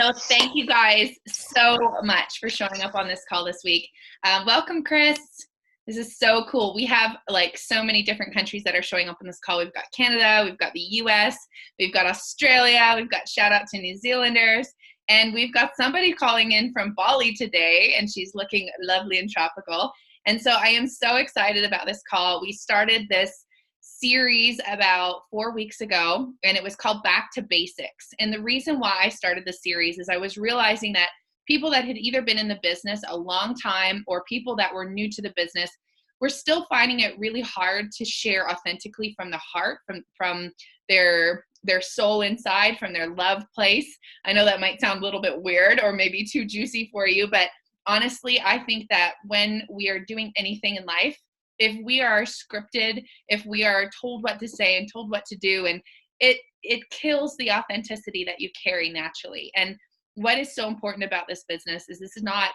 So thank you guys so much for showing up on this call this week. Welcome, Chris. This is so cool. We have like so many different countries that are showing up on this call. We've got Canada, we've got the US, we've got Australia, we've got shout out to New Zealanders, and we've got somebody calling in from Bali today, and she's looking lovely and tropical. And so I am so excited about this call. We started this series about 4 weeks ago, and it was called Back to Basics. And the reason why I started this series is I was realizing that people that had either been in the business a long time or people that were new to the business were still finding it really hard to share authentically from the heart, from their soul inside, from their love place. I know that might sound a little bit weird or maybe too juicy for you, but honestly, I think that when we are doing anything in life, if we are scripted, if we are told what to say and told what to do, and it kills the authenticity that you carry naturally. And what is so important about this business is this is not,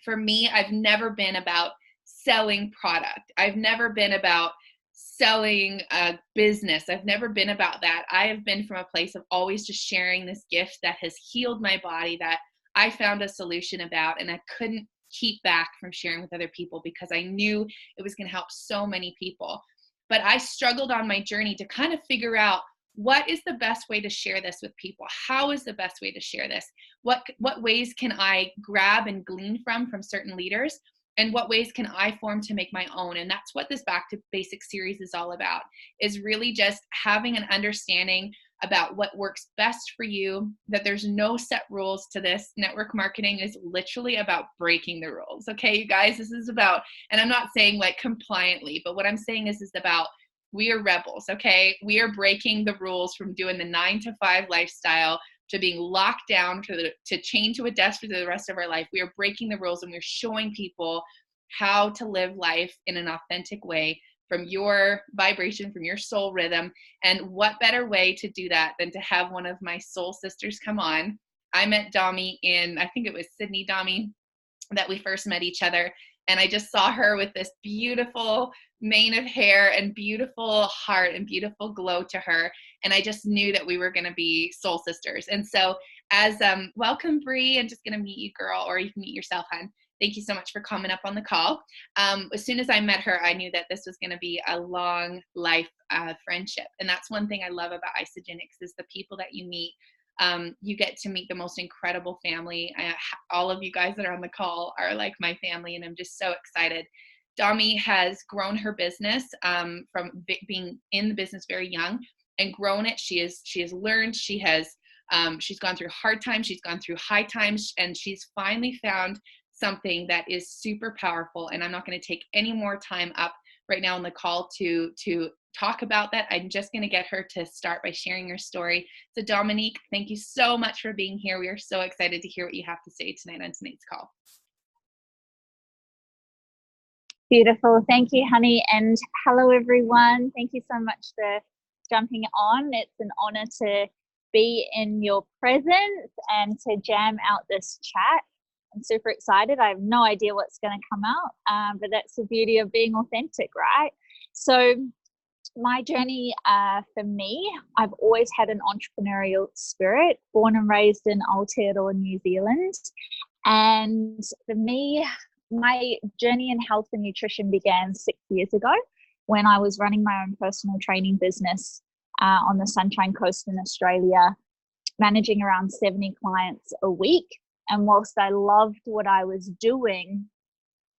for me, I've never been about selling product. I've never been about selling a business. I've never been about that. I have been from a place of always just sharing this gift that has healed my body, that I found a solution about, and I couldn't keep back from sharing with other people because I knew it was going to help so many people. But I struggled on my journey to kind of figure out, what is the best way to share this with people? How is the best way to share this? What ways can I grab and glean from certain leaders? And what ways can I form to make my own? And that's what this Back to Basics series is all about, is really just having an understanding about what works best for you, that there's no set rules to this. Network marketing is literally about breaking the rules. Okay, you guys, this is about, and I'm not saying like compliantly, but what I'm saying is about, we are rebels, okay? We are breaking the rules from doing the 9-to-5 lifestyle to being locked down to chain to a desk for the rest of our life. We are breaking the rules, and we're showing people how to live life in an authentic way, from your vibration, from your soul rhythm. And what better way to do that than to have one of my soul sisters come on. I met Domi in, I think it was Sydney, Domi, that we first met each other. And I just saw her with this beautiful mane of hair and beautiful heart and beautiful glow to her. And I just knew that we were going to be soul sisters. And so as welcome, Bree, I'm just going to meet you, girl, or you can meet yourself, hon. Thank you so much for coming up on the call. As soon as I met her, I knew that this was going to be a long life friendship. And that's one thing I love about Isagenix, is the people that you meet. You get to meet the most incredible family. All of you guys that are on the call are like my family, and I'm just so excited. Domi has grown her business from being in the business very young and grown it. She has learned. She's gone through hard times. She's gone through high times, and she's finally found something that is super powerful. And I'm not going to take any more time up right now on the call to talk about that. I'm just going to get her to start by sharing her story. So Dominique, thank you so much for being here. We are so excited to hear what you have to say tonight on tonight's call. Beautiful. Thank you, honey. And hello, everyone. Thank you so much for jumping on. It's an honor to be in your presence and to jam out this chat. I'm super excited. I have no idea what's going to come out, but that's the beauty of being authentic, right? So my journey, for me, I've always had an entrepreneurial spirit, born and raised in Aotearoa, New Zealand. And for me, my journey in health and nutrition began 6 years ago when I was running my own personal training business on the Sunshine Coast in Australia, managing around 70 clients a week. And whilst I loved what I was doing,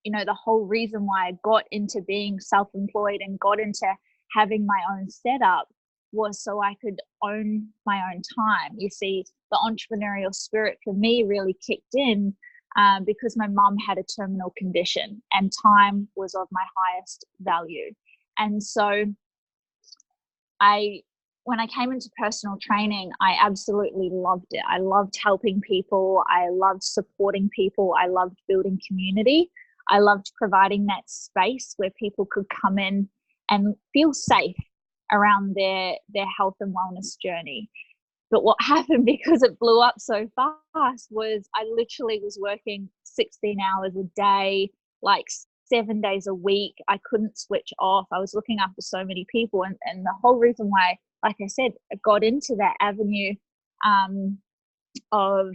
you know, the whole reason why I got into being self-employed and got into having my own setup was so I could own my own time. You see, the entrepreneurial spirit for me really kicked in because my mum had a terminal condition and time was of my highest value. And so when I came into personal training, I absolutely loved it. I loved helping people. I loved supporting people. I loved building community. I loved providing that space where people could come in and feel safe around their health and wellness journey. But what happened, because it blew up so fast, was I literally was working 16 hours a day, like 7 days a week. I couldn't switch off. I was looking after so many people. And the whole reason why, like I said, I got into that avenue of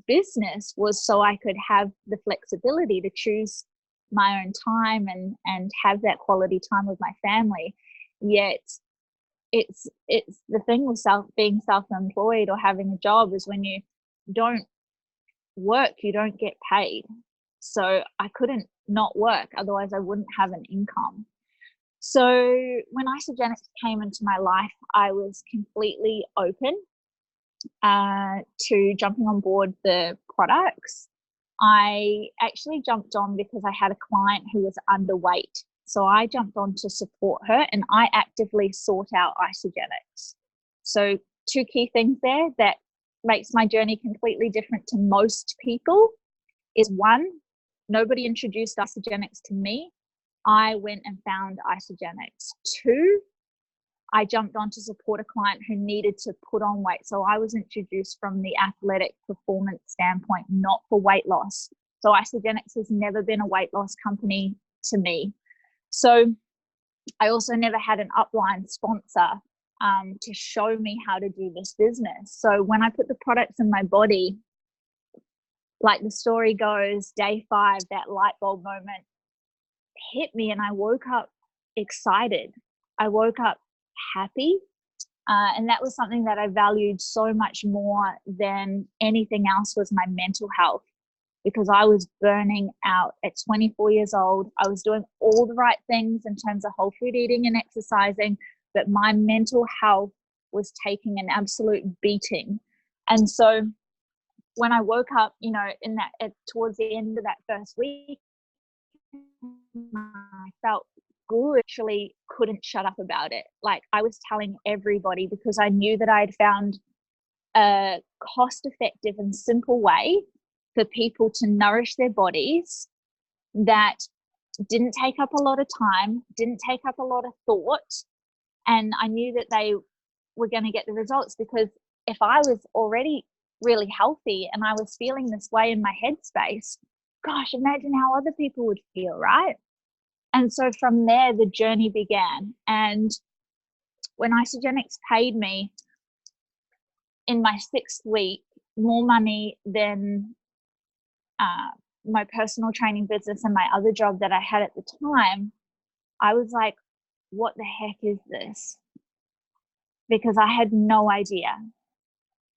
business was so I could have the flexibility to choose my own time and have that quality time with my family. Yet it's the thing with being self-employed or having a job is when you don't work, you don't get paid. So I couldn't not work, otherwise I wouldn't have an income. So when Isagenix came into my life, I was completely open to jumping on board the products. I actually jumped on because I had a client who was underweight. So I jumped on to support her, and I actively sought out Isagenix. So 2 key things there that makes my journey completely different to most people is 1, nobody introduced Isagenix to me. I went and found Isagenix. 2, I jumped on to support a client who needed to put on weight. So I was introduced from the athletic performance standpoint, not for weight loss. So Isagenix has never been a weight loss company to me. So I also never had an upline sponsor to show me how to do this business. So when I put the products in my body, like the story goes, day 5, that light bulb moment hit me, and I woke up excited. I woke up happy. And that was something that I valued so much more than anything else, was my mental health, because I was burning out at 24 years old. I was doing all the right things in terms of whole food eating and exercising, but my mental health was taking an absolute beating. And so when I woke up, towards the end of that first week, I felt good. Actually couldn't shut up about it. Like, I was telling everybody, because I knew that I had found a cost-effective and simple way for people to nourish their bodies that didn't take up a lot of time, didn't take up a lot of thought. And I knew that they were going to get the results, because if I was already really healthy and I was feeling this way in my headspace, gosh, imagine how other people would feel, right? And so from there, the journey began. And when Isagenix paid me in my 6th week more money than my personal training business and my other job that I had at the time, I was like, what the heck is this? Because I had no idea.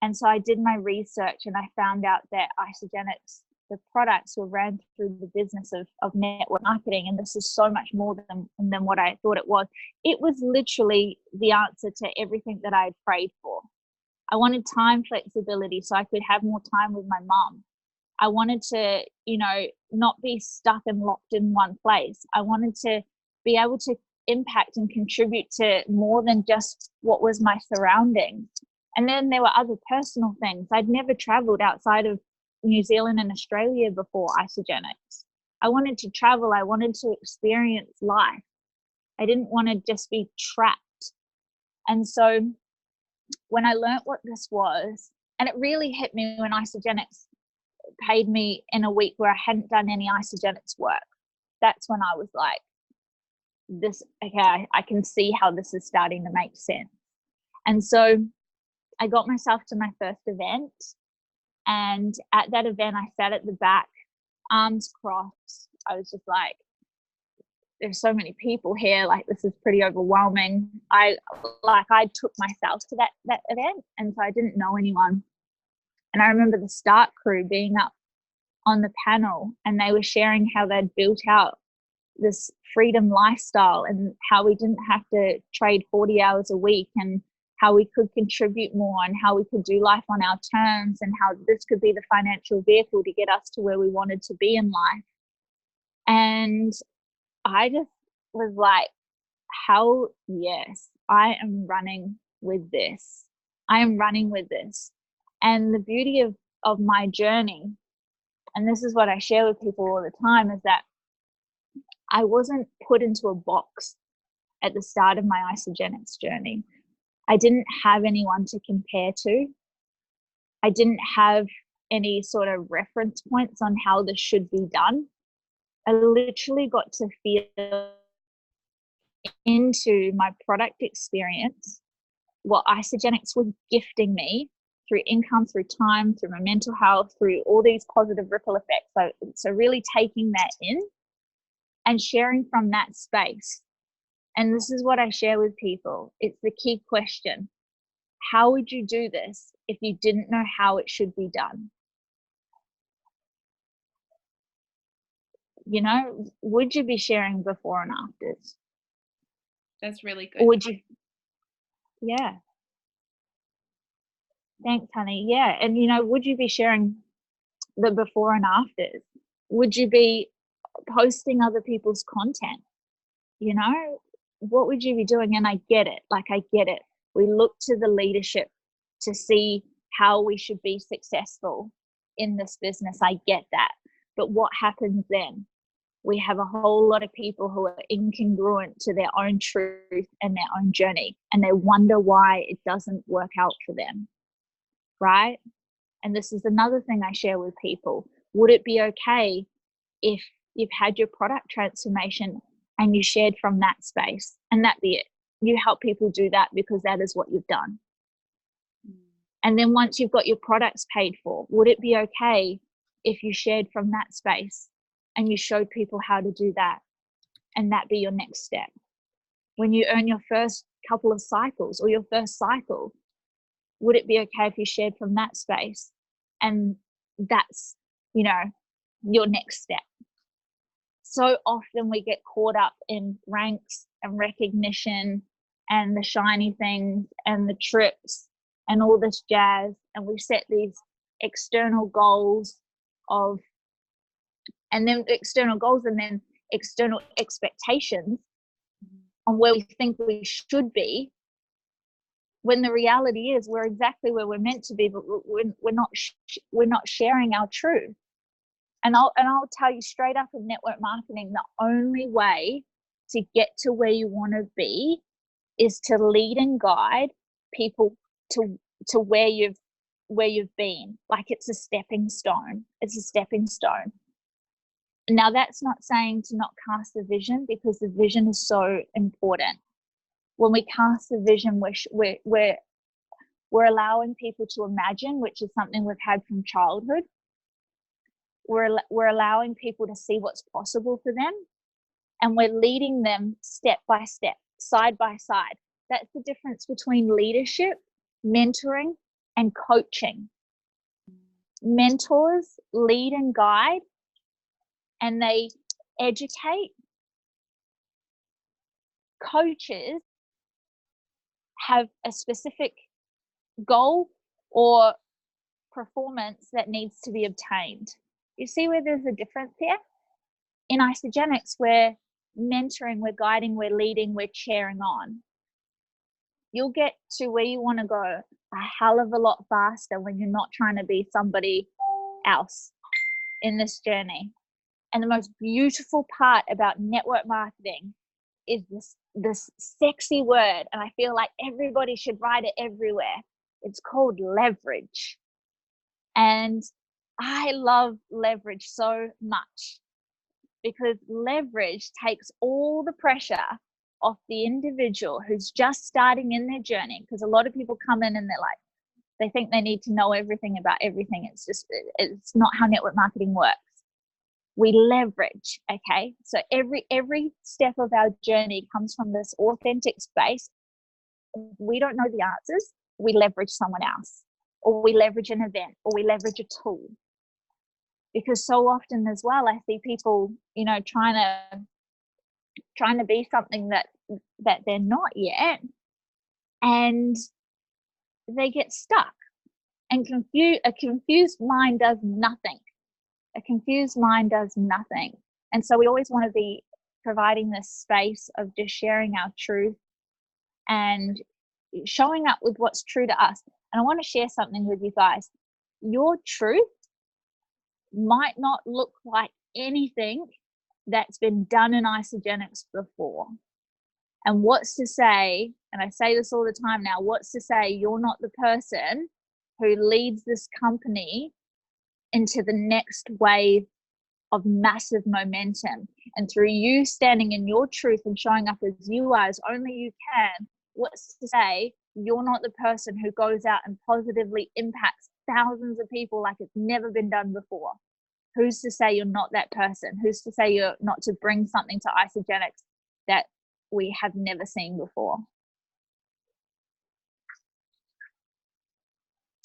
And so I did my research, and I found out that Isagenix, the products, were ran through the business of network marketing. And this is so much more than what I thought it was. It was literally the answer to everything that I had prayed for. I wanted time flexibility so I could have more time with my mom. I wanted to, not be stuck and locked in one place. I wanted to be able to impact and contribute to more than just what was my surroundings. And then there were other personal things. I'd never traveled outside of New Zealand and Australia before Isagenix. I wanted to travel. I wanted to experience life. I didn't want to just be trapped. And so when I learned what this was, and it really hit me when Isagenix paid me in a week where I hadn't done any Isagenix work. That's when I was like, I can see how this is starting to make sense. And so I got myself to my first event. And at that event, I sat at the back, arms crossed. I was just like, there's so many people here. Like, this is pretty overwhelming. I took myself to that event. And so I didn't know anyone. And I remember the start crew being up on the panel, and they were sharing how they'd built out this freedom lifestyle, and how we didn't have to trade 40 hours a week, and how we could contribute more, and how we could do life on our terms, and how this could be the financial vehicle to get us to where we wanted to be in life. And I just was like, hell yes, I am running with this. I am running with this. And the beauty of my journey, and this is what I share with people all the time, is that I wasn't put into a box at the start of my Isagenix journey. I didn't have anyone to compare to. I didn't have any sort of reference points on how this should be done. I literally got to feel into my product experience, what Isagenix was gifting me, through income, through time, through my mental health, through all these positive ripple effects. So really taking that in and sharing from that space. And this is what I share with people. It's the key question. How would you do this if you didn't know how it should be done? You know, would you be sharing before and afters? That's really good. Or would you? Yeah. Thanks, honey. Yeah. And, you know, would you be sharing the before and afters? Would you be posting other people's content? You know, what would you be doing? And I get it. Like, I get it. We look to the leadership to see how we should be successful in this business. I get that. But what happens then? We have a whole lot of people who are incongruent to their own truth and their own journey, and they wonder why it doesn't work out for them, right? And this is another thing I share with people. Would it be okay if you've had your product transformation and you shared from that space and that be it? You help people do that because that is what you've done. And then once you've got your products paid for, would it be okay if you shared from that space and you showed people how to do that, and that be your next step? When you earn your first couple of cycles or your first cycle, would it be okay if you shared from that space and that's, you know, your next step? So often we get caught up in ranks and recognition and the shiny things and the trips and all this jazz, and we set these external goals and then external expectations on where we think we should be, when the reality is we're exactly where we're meant to be, but we're not sharing our truth. And I'll tell you straight up, in network marketing, the only way to get to where you want to be is to lead and guide people to where you've been. Like, it's a stepping stone. It's a stepping stone. Now, that's not saying to not cast the vision, because the vision is so important. When we cast the vision, we're allowing people to imagine, which is something we've had from childhood. We're allowing people to see what's possible for them, and we're leading them step by step, side by side. That's the difference between leadership, mentoring, and coaching. Mentors lead and guide, and they educate. Coaches have a specific goal or performance that needs to be obtained. You see where there's a difference here? In Isagenix, we're mentoring, we're guiding, we're leading, we're cheering on. You'll get to where you want to go a hell of a lot faster when you're not trying to be somebody else in this journey. And the most beautiful part about network marketing is this sexy word, and I feel like everybody should write it everywhere. It's called leverage. And I love leverage so much, because leverage takes all the pressure off the individual who's just starting in their journey. Because a lot of people come in and they think they need to know everything about everything. It's not how network marketing works. We leverage, okay? So every step of our journey comes from this authentic space. If we don't know the answers, we leverage someone else, or we leverage an event, or we leverage a tool. Because so often as well, I see people, you know, trying to be something that they're not yet, and they get stuck. And a confused mind does nothing. A confused mind does nothing. And so we always want to be providing this space of just sharing our truth and showing up with what's true to us. And I want to share something with you guys. Your truth might not look like anything that's been done in Isagenix before. And what's to say, and I say this all the time now, what's to say you're not the person who leads this company into the next wave of massive momentum? And through you standing in your truth and showing up as you are, as only you can, what's to say you're not the person who goes out and positively impacts thousands of people like it's never been done before. Who's to say you're not that person? Who's to say you're not to bring something to Isagenix that we have never seen before?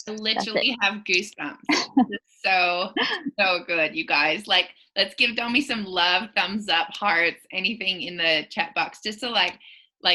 I literally have goosebumps. It's so good, you guys. Like, let's give Domi some love, thumbs up, hearts, anything in the chat box, just to like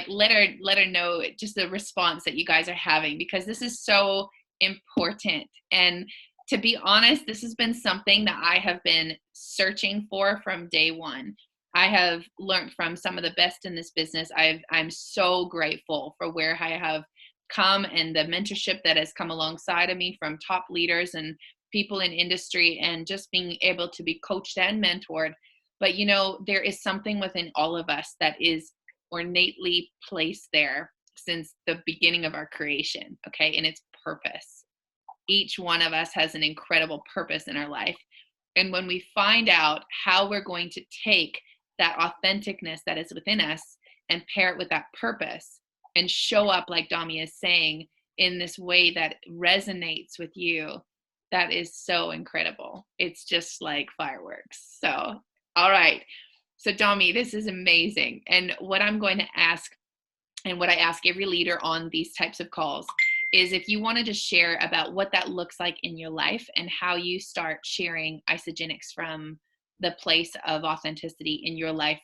let her know just the response that you guys are having, because this is so important. And to be honest, this has been something that I have been searching for from day one. I have learned from some of the best in this business. I'm so grateful for where I have come and the mentorship that has come alongside of me from top leaders and people in industry, and just being able to be coached and mentored. But you know, there is something within all of us that is ornately placed there since the beginning of our creation, okay? And it's purpose. Each one of us has an incredible purpose in our life. And when we find out how we're going to take that authenticness that is within us and pair it with that purpose and show up, like Dami is saying, in this way that resonates with you, that is so incredible. It's just like fireworks. So, all right. So Dami, this is amazing. And what I'm going to ask, and what I ask every leader on these types of calls, is if you wanted to share about what that looks like in your life and how you start sharing Isagenix from the place of authenticity in your life,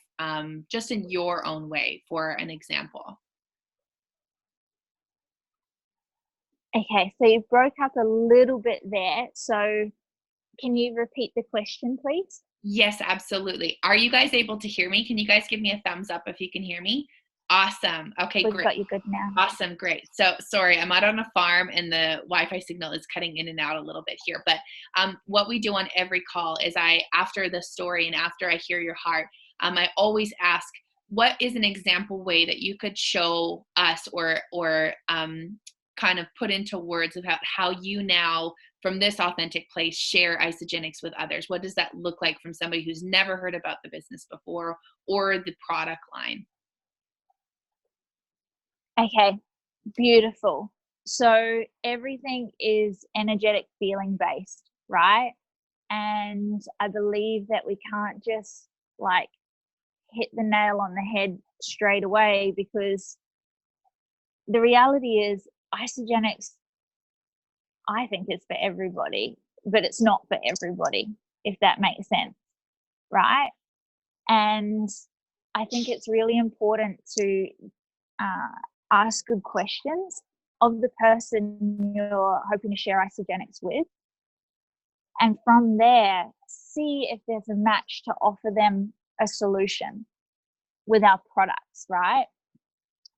just in your own way, for an example. Okay, so you broke up a little bit there. So can you repeat the question, please? Yes, absolutely. Are you guys able to hear me? Can you guys give me a thumbs up if you can hear me? Awesome. Okay, We've great. got you good now. Awesome, great. So sorry, I'm out on a farm and the Wi-Fi signal is cutting in and out a little bit here. But what we do on every call is after the story and after I hear your heart, I always ask, what is an example way that you could show us or kind of put into words about how you now, from this authentic place, share Isagenix with others? What does that look like from somebody who's never heard about the business before or the product line? Okay, beautiful. So everything is energetic feeling based, right? And I believe that we can't just like hit the nail on the head straight away, because the reality is Isagenix, I think it's for everybody, but it's not for everybody, if that makes sense, right? And I think it's really important to ask good questions of the person you're hoping to share Isagenix with. And from there, see if there's a match to offer them a solution with our products, right?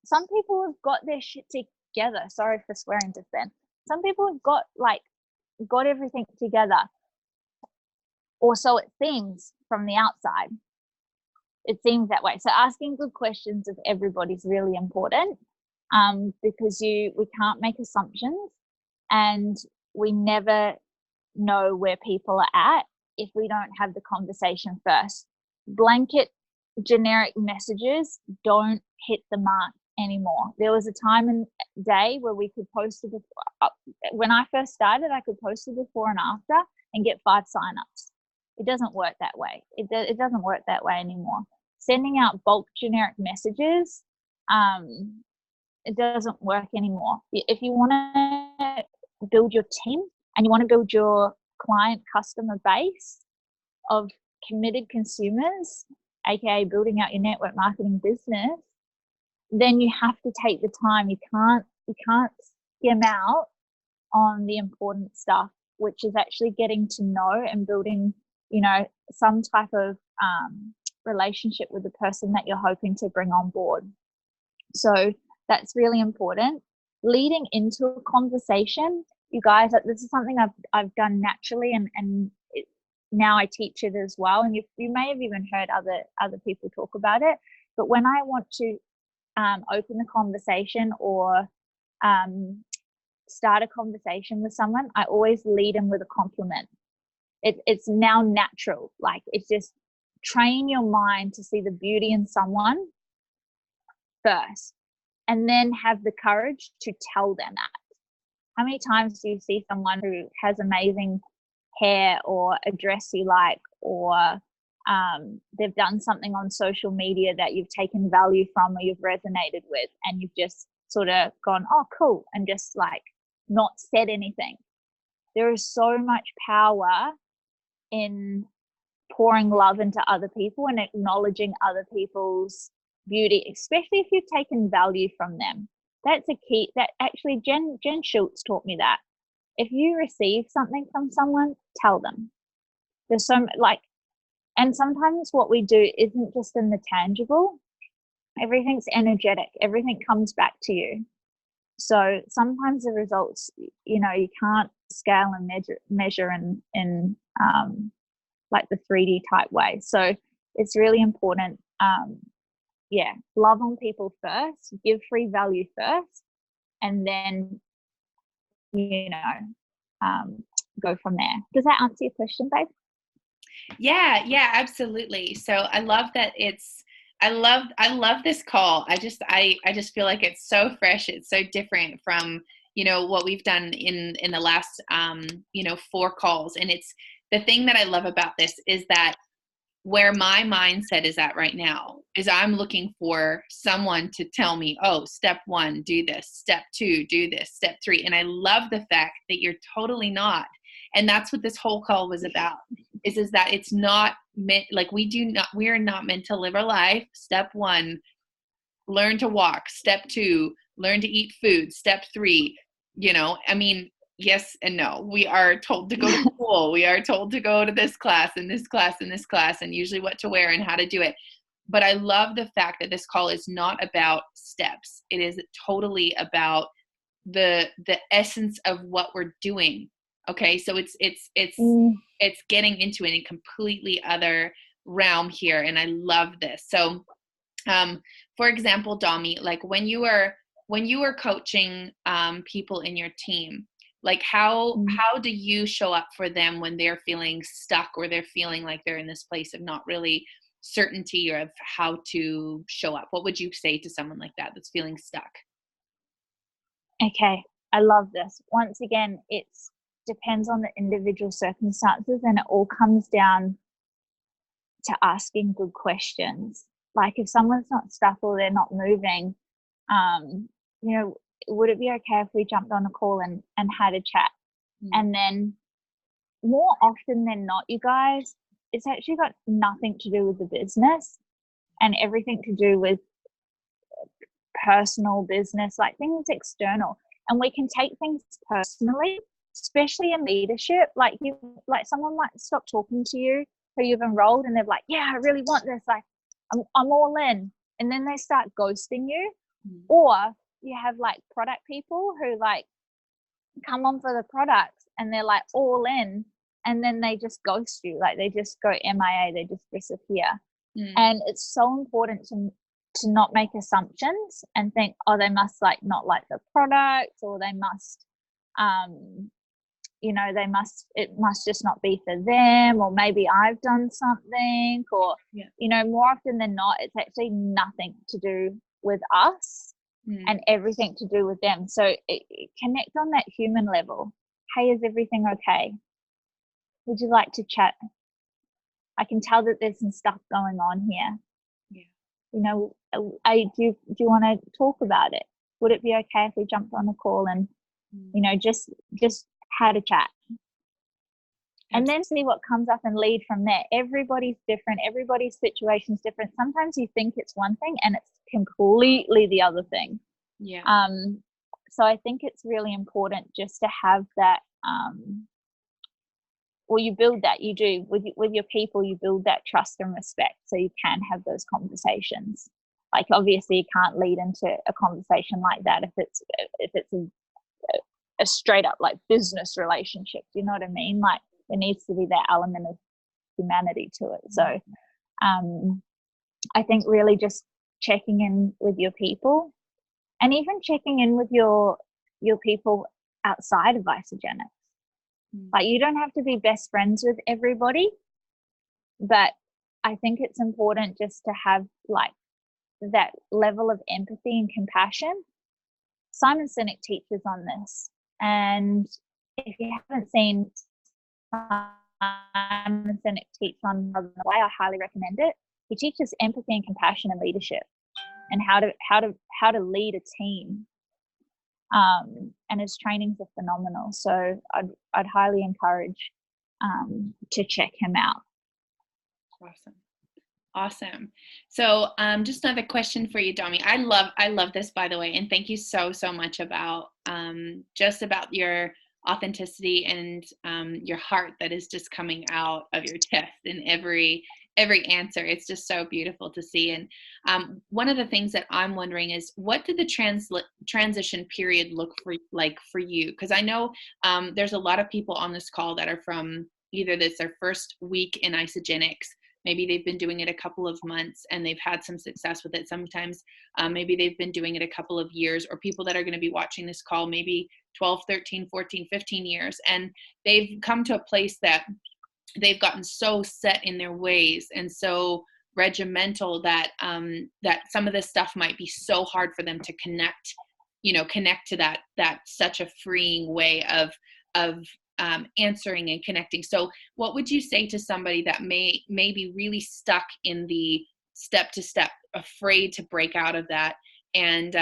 Some people have got their shit together. Sorry for swearing just then. Some people have got everything together, or so it seems from the outside. It seems that way. So asking good questions of everybody is really important, because we can't make assumptions, and we never know where people are at if we don't have the conversation first. Blanket generic messages don't hit the mark anymore. There was a time and day where we could post it before. When I first started, I could post it before and after and get 5 signups. It doesn't work that way. It doesn't work that way anymore. Sending out bulk generic messages, it doesn't work anymore. If you want to build your team and you want to build your client customer base of committed consumers, aka building out your network marketing business, then you have to take the time. You can't skim out on the important stuff, which is actually getting to know and building, some type of relationship with the person that you're hoping to bring on board. So that's really important. Leading into a conversation, you guys, this is something I've done naturally, and now I teach it as well. And you may have even heard other people talk about it. But when I want to open the conversation or start a conversation with someone, I always lead them with a compliment. It's now natural. Like, it's just train your mind to see the beauty in someone first. and then have the courage to tell them that. How many times do you see someone who has amazing hair or a dress you like, or they've done something on social media that you've taken value from or you've resonated with, and you've just sort of gone, oh, cool, and just like not said anything? There is so much power in pouring love into other people and acknowledging other people's beauty, especially if you've taken value from them. That's a key. That actually Jen Schultz taught me that. If you receive something from someone, tell them. There's so like, and sometimes what we do isn't just in the tangible. Everything's energetic. Everything comes back to you. So sometimes the results, you can't scale and measure in like the 3D type way. So it's really important. Love on people first, give free value first, and then, go from there. Does that answer your question, babe? Yeah, absolutely. So I love that I love this call. I just feel like it's so fresh. It's so different from, what we've done in the last, 4 calls. And it's the thing that I love about this is that where my mindset is at right now is I'm looking for someone to tell me, oh, step 1, do this, step 2, do this, step 3. And I love the fact that you're totally not. And that's what this whole call was about, is that it's not meant, like we are not meant to live our life. Step 1, learn to walk. Step 2, learn to eat food. Step 3, yes and no. We are told to go to school. We are told to go to this class and this class and this class, and usually what to wear and how to do it. But I love the fact that this call is not about steps. It is totally about the essence of what we're doing. Okay, so it's getting into a completely other realm here, and I love this. So, for example, Domi, like when you were coaching people in your team, like how do you show up for them when they're feeling stuck or they're feeling like they're in this place of not really certainty or of how to show up? What would you say to someone like that that's feeling stuck? Okay, I love this. Once again, it depends on the individual circumstances, and it all comes down to asking good questions. Like if someone's not stuck or they're not moving, would it be okay if we jumped on a call and had a chat? And then more often than not, you guys, it's actually got nothing to do with the business and everything to do with personal business, like things external. And we can take things personally, especially in leadership. Like someone might stop talking to you who you've enrolled, and they're like, yeah, I really want this. Like I'm all in. And then they start ghosting you. Or you have like product people who like come on for the products and they're like all in, and then they just ghost you. Like they just go MIA, they just disappear. And it's so important to not make assumptions and think, oh, they must like not like the product, or they must it must just not be for them, or maybe I've done something, or more often than not, it's actually nothing to do with us and everything to do with them. So connect on that human level. Hey, is everything okay? Would you like to chat? I can tell that there's some stuff going on here. Do you want to talk about it? Would it be okay if we jumped on a call and just had a chat? And then see what comes up and lead from there. Everybody's different. Everybody's situation's different. Sometimes you think it's one thing and it's completely the other thing. So I think it's really important just to have that, you build that, you do with your people, you build that trust and respect so you can have those conversations. Like obviously you can't lead into a conversation like that if it's a straight up like business relationship. Do you know what I mean? Like there needs to be that element of humanity to it. So I think really just checking in with your people, and even checking in with your people outside of Isogenics. Like you don't have to be best friends with everybody, but I think it's important just to have like that level of empathy and compassion. Simon Sinek teaches on this, and if you haven't seen Simon Sinek teach on Love the Way, I highly recommend it. He teaches empathy and compassion and leadership, and how to lead a team. And his trainings are phenomenal. So I'd highly encourage to check him out. Awesome. So just another question for you, Domi. I love this, by the way, and thank you so much about just about your authenticity and your heart that is just coming out of your chest in every answer. It's just so beautiful to see. And one of the things that I'm wondering is, what did the transition period look like for you? Because I know there's a lot of people on this call that are from either this their first week in isogenics. Maybe they've been doing it a couple of months and they've had some success with it. Sometimes maybe they've been doing it a couple of years, or people that are going to be watching this call maybe 12, 13, 14, 15 years. And they've come to a place that they've gotten so set in their ways and so regimental that that some of this stuff might be so hard for them to connect to that such a freeing way of answering and connecting. So what would you say to somebody that may be really stuck in the step to step, afraid to break out of that? And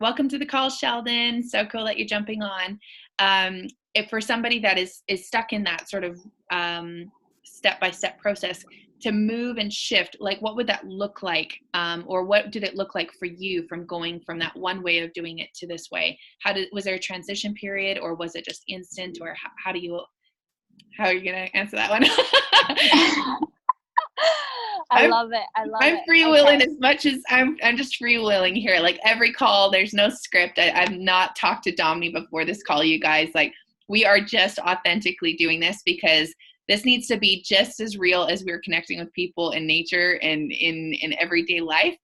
welcome to the call, Sheldon. So cool that you're jumping on. If for somebody that is stuck in that sort of step-by-step process to move and shift, like what would that look like? Or what did it look like for you from going from that one way of doing it to this way? Was there a transition period, or was it just instant, or how are you going to answer that one? I love it. I'm freewheeling as much as I'm just freewheeling here. Like every call, there's no script. I've not talked to Dominique before this call, you guys. Like, we are just authentically doing this because this needs to be just as real as we're connecting with people in nature and in everyday life.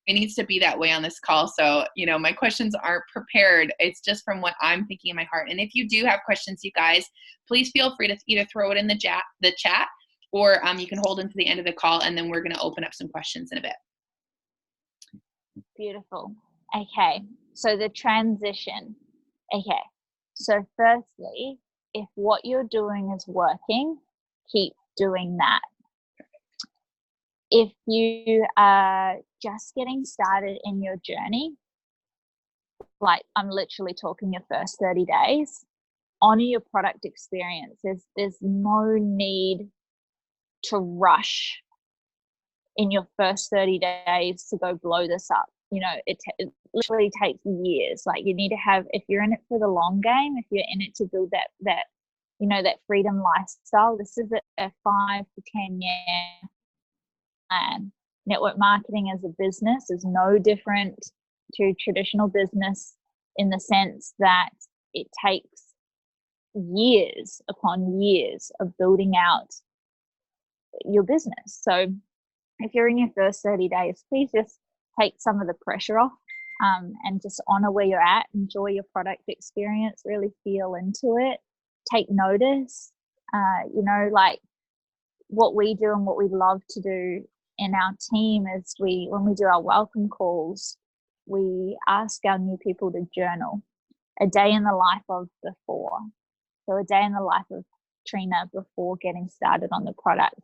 It needs to be that way on this call. So, my questions aren't prepared. It's just from what I'm thinking in my heart. And if you do have questions, you guys, please feel free to either throw it in the chat, or you can hold them to the end of the call, and then we're going to open up some questions in a bit. Beautiful. Okay. So the transition. Okay. So firstly, if what you're doing is working, keep doing that. If you are just getting started in your journey, like I'm literally talking your first 30 days, honor your product experience. There's no need to rush in your first 30 days to go blow this up. It literally takes years. Like, you need to have, if you're in it for the long game, if you're in it to build that freedom lifestyle, this is a 5 to 10 year plan. Network marketing as a business is no different to traditional business in the sense that it takes years upon years of building out your business. So if you're in your first 30 days, please just take some of the pressure off, and just honor where you're at, enjoy your product experience, really feel into it, take notice. Like what we do and what we love to do in our team is when we do our welcome calls, we ask our new people to journal a day in the life of before. So a day in the life of Trina before getting started on the product.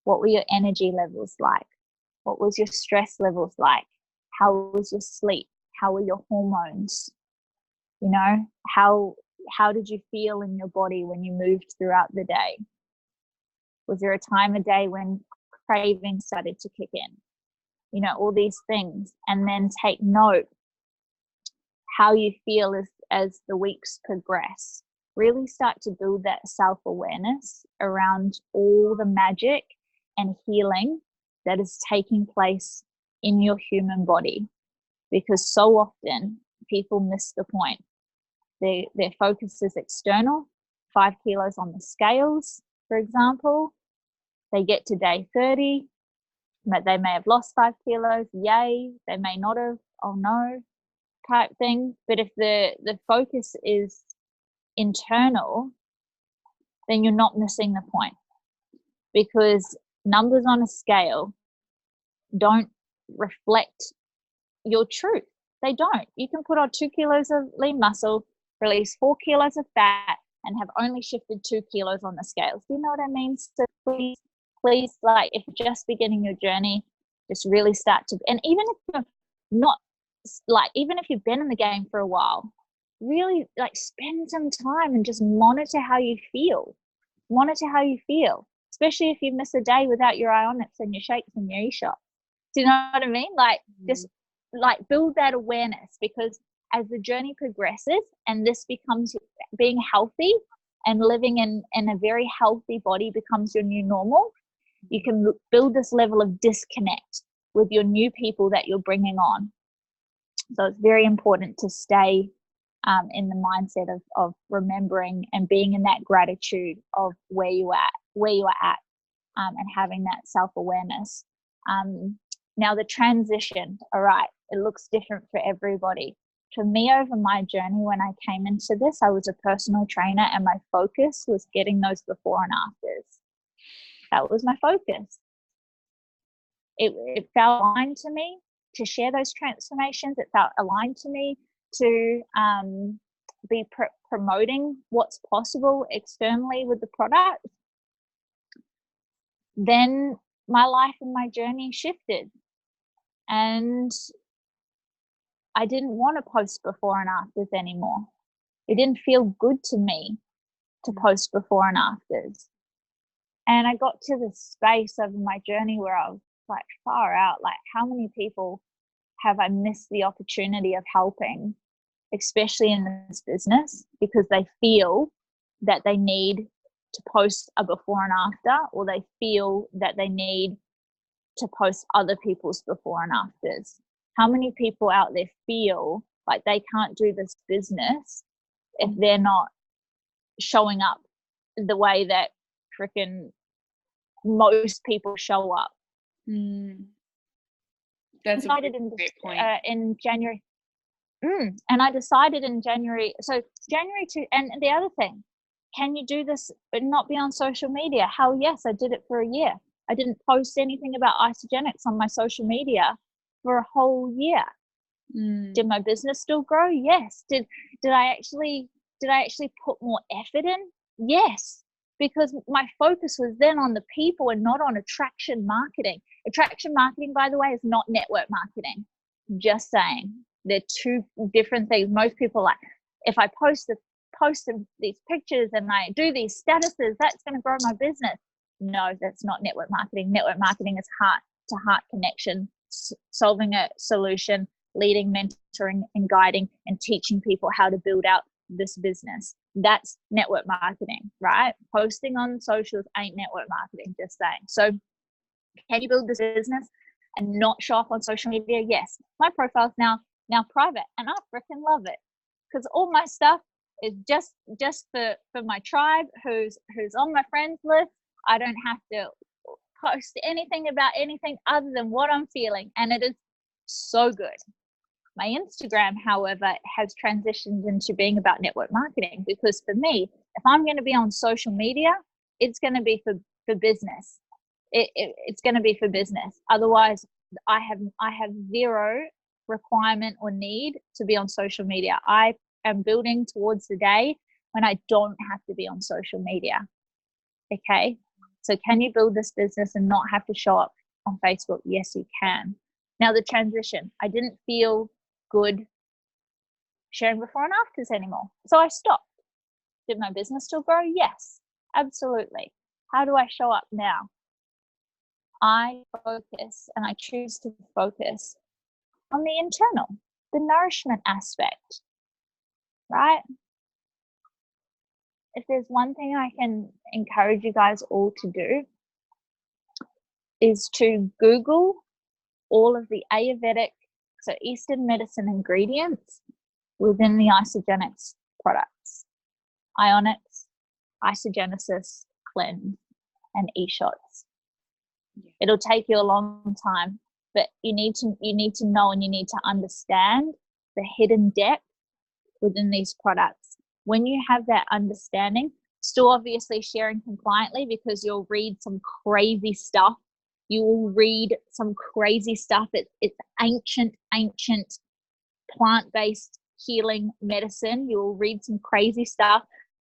What were your energy levels like? What was your stress levels like? How was your sleep? How were your hormones? How did you feel in your body when you moved throughout the day? Was there a time of day when craving started to kick in? All these things. And then take note how you feel as the weeks progress. Really start to build that self-awareness around all the magic and healing that is taking place in your human body, because so often people miss the point. Their focus is external, 5 kilos on the scales, for example. They get to day 30, but they may have lost 5 kilos. Yay. They may not have. Oh no, type thing. But if the focus is internal, then you're not missing the point, because numbers on a scale don't reflect your truth. They don't. You can put on 2 kilos of lean muscle, release 4 kilos of fat, and have only shifted 2 kilos on the scales. Do you know what I mean? So please, like, if you're just beginning your journey, just really start to, and even if you're not, like, even if you've been in the game for a while, really, like, spend some time and just monitor how you feel. Especially if you miss a day without your ionics and your shakes and your e-shot. Do you know what I mean? Like, just like build that awareness, because as the journey progresses and this becomes, being healthy and living in a very healthy body becomes your new normal, you can build this level of disconnect with your new people that you're bringing on. So it's very important to stay in the mindset of remembering and being in that gratitude of where you are at, and having that self-awareness. Now the transition, all right, it looks different for everybody. For me, over my journey, when I came into this, I was a personal trainer, and my focus was getting those before and afters. That was my focus. It felt aligned to me to share those transformations. It felt aligned to me to be promoting what's possible externally with the product. Then my life and my journey shifted, and I didn't want to post before and afters anymore. It didn't feel good to me to post before and afters. And I got to this space over my journey where I was like, far out, like, how many people have I missed the opportunity of helping, especially in this business, because they feel that they need to post a before and after, or they feel that they need to post other people's before and afters. How many people out there feel like they can't do this business if they're not showing up the way that freaking most people show up? That's a great point. In January. And I decided in January. So January and the other thing, can you do this but not be on social media? Hell yes, I did it for a year. I didn't post anything about Isogenics on my social media for a whole year. Did my business still grow? Yes. Did I actually put more effort in? Yes, because my focus was then on the people and not on attraction marketing. Attraction marketing, by the way, is not network marketing. Just saying, they're two different things. Most people like, if I post these pictures and I do these statuses, that's going to grow my business. No, that's not network marketing. Network marketing is heart-to-heart connection, solving a solution, leading, mentoring, and guiding, and teaching people how to build out this business. That's network marketing, right? Posting on socials ain't network marketing, just saying. So can you build this business and not show up on social media? Yes. My profile's now private, and I freaking love it, because all my stuff is just for my tribe who's on my friends list. I don't have to post anything about anything other than what I'm feeling, and it is so good. My Instagram, however, has transitioned into being about network marketing, because for me, if I'm going to be on social media, it's going to be for business. It's going to be for business. Otherwise, I have zero requirement or need to be on social media. I am building towards the day when I don't have to be on social media. Okay. So can you build this business and not have to show up on Facebook? Yes, you can. Now the transition, I didn't feel good sharing before and afters anymore. So I stopped. Did my business still grow? Yes, absolutely. How do I show up now? I focus, and I choose to focus on the internal, the nourishment aspect, right? If there's one thing I can encourage you guys all to do, is to Google all of the Ayurvedic, so Eastern medicine ingredients within the Isogenics products. Ionics, Isogenesis, Cleanse, and e-shots. It'll take you a long time, but you need to know, and you need to understand the hidden depth within these products. When you have that understanding, still obviously sharing compliantly, because you'll read some crazy stuff You will read some crazy stuff. It's ancient plant-based healing medicine. You will read some crazy stuff.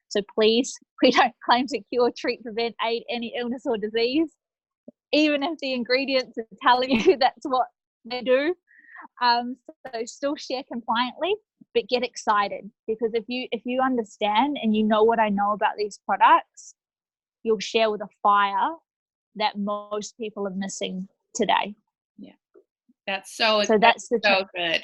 So please, we don't claim to cure, treat, prevent, aid any illness or disease, even if the ingredients are telling you that's what they do. So still share compliantly, but get excited, because if you understand and you know what I know about these products, you'll share with a fire that most people are missing today. Yeah, that's so good.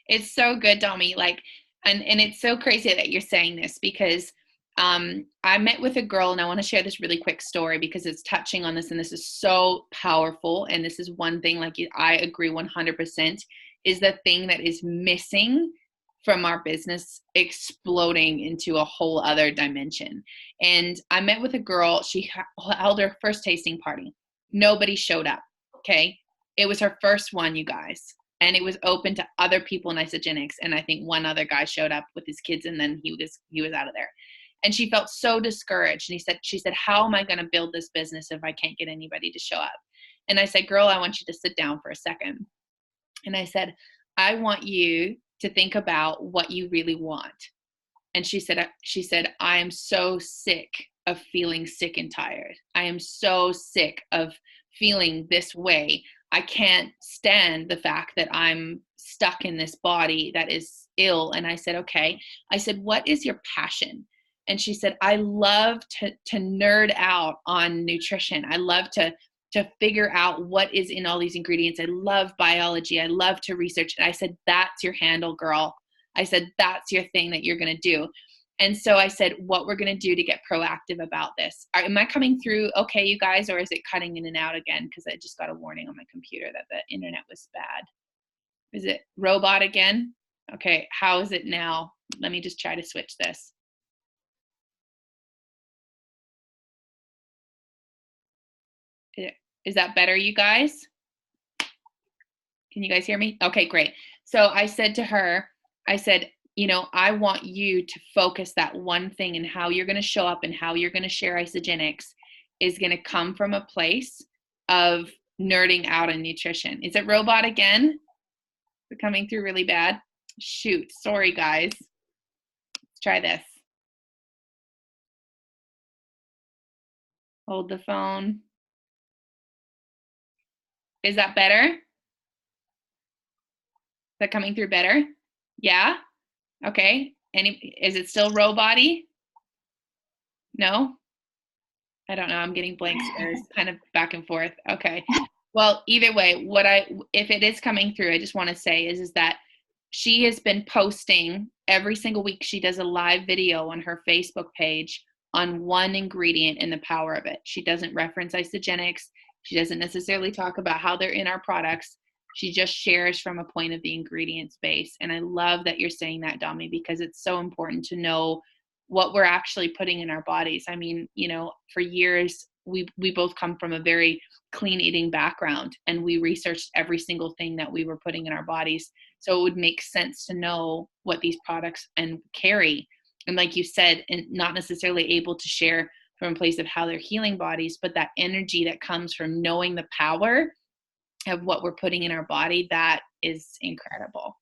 It's so good, Domi. Like, and it's so crazy that you're saying this, because I met with a girl, and I want to share this really quick story because it's touching on this, and this is so powerful. And this is one thing, like, I agree 100%, is the thing that is missing from our business exploding into a whole other dimension. And I met with a girl, she held her first tasting party. Nobody showed up, okay? It was her first one, you guys. And it was open to other people in Isogenics. And I think one other guy showed up with his kids, and then he was out of there. And she felt so discouraged. And she said, how am I going to build this business if I can't get anybody to show up? And I said, girl, I want you to sit down for a second. And I said, I want you to think about what you really want. And she said, I am so sick of feeling sick and tired. I am so sick of feeling this way. I can't stand the fact that I'm stuck in this body that is ill. And I said, okay. I said, what is your passion? And she said, I love to nerd out on nutrition. I love to figure out what is in all these ingredients. I love biology. I love to research. And I said, that's your handle, girl. I said, that's your thing that you're going to do. And so I said, what we're going to do to get proactive about this. Am I coming through okay, you guys, or is it cutting in and out again? Because I just got a warning on my computer that the internet was bad. Is it robot again? Okay, how is it now? Let me just try to switch this. Is that better, you guys? Can you guys hear me? Okay, great. So I said to her, I said, you know, I want you to focus that one thing, and how you're going to show up and how you're going to share Isogenics is going to come from a place of nerding out on nutrition. Is it robot again? Is it coming through really bad? Shoot. Sorry, guys. Let's try this. Hold the phone. Is that better? Is that coming through better? Yeah? Okay. Is it still robot-y? No? I don't know. I'm getting blank stares, kind of back and forth. Okay. Well, either way, if it is coming through, I just want to say is that she has been posting every single week. She does a live video on her Facebook page on one ingredient and the power of it. She doesn't reference Isogenics. She doesn't necessarily talk about how they're in our products. She just shares from a point of the ingredient space. And I love that you're saying that, Domi, because it's so important to know what we're actually putting in our bodies. I mean, you know, for years, we both come from a very clean eating background, and we researched every single thing that we were putting in our bodies. So it would make sense to know what these products and carry. And like you said, and not necessarily able to share from a place of how they're healing bodies, but that energy that comes from knowing the power of what we're putting in our body, that is incredible.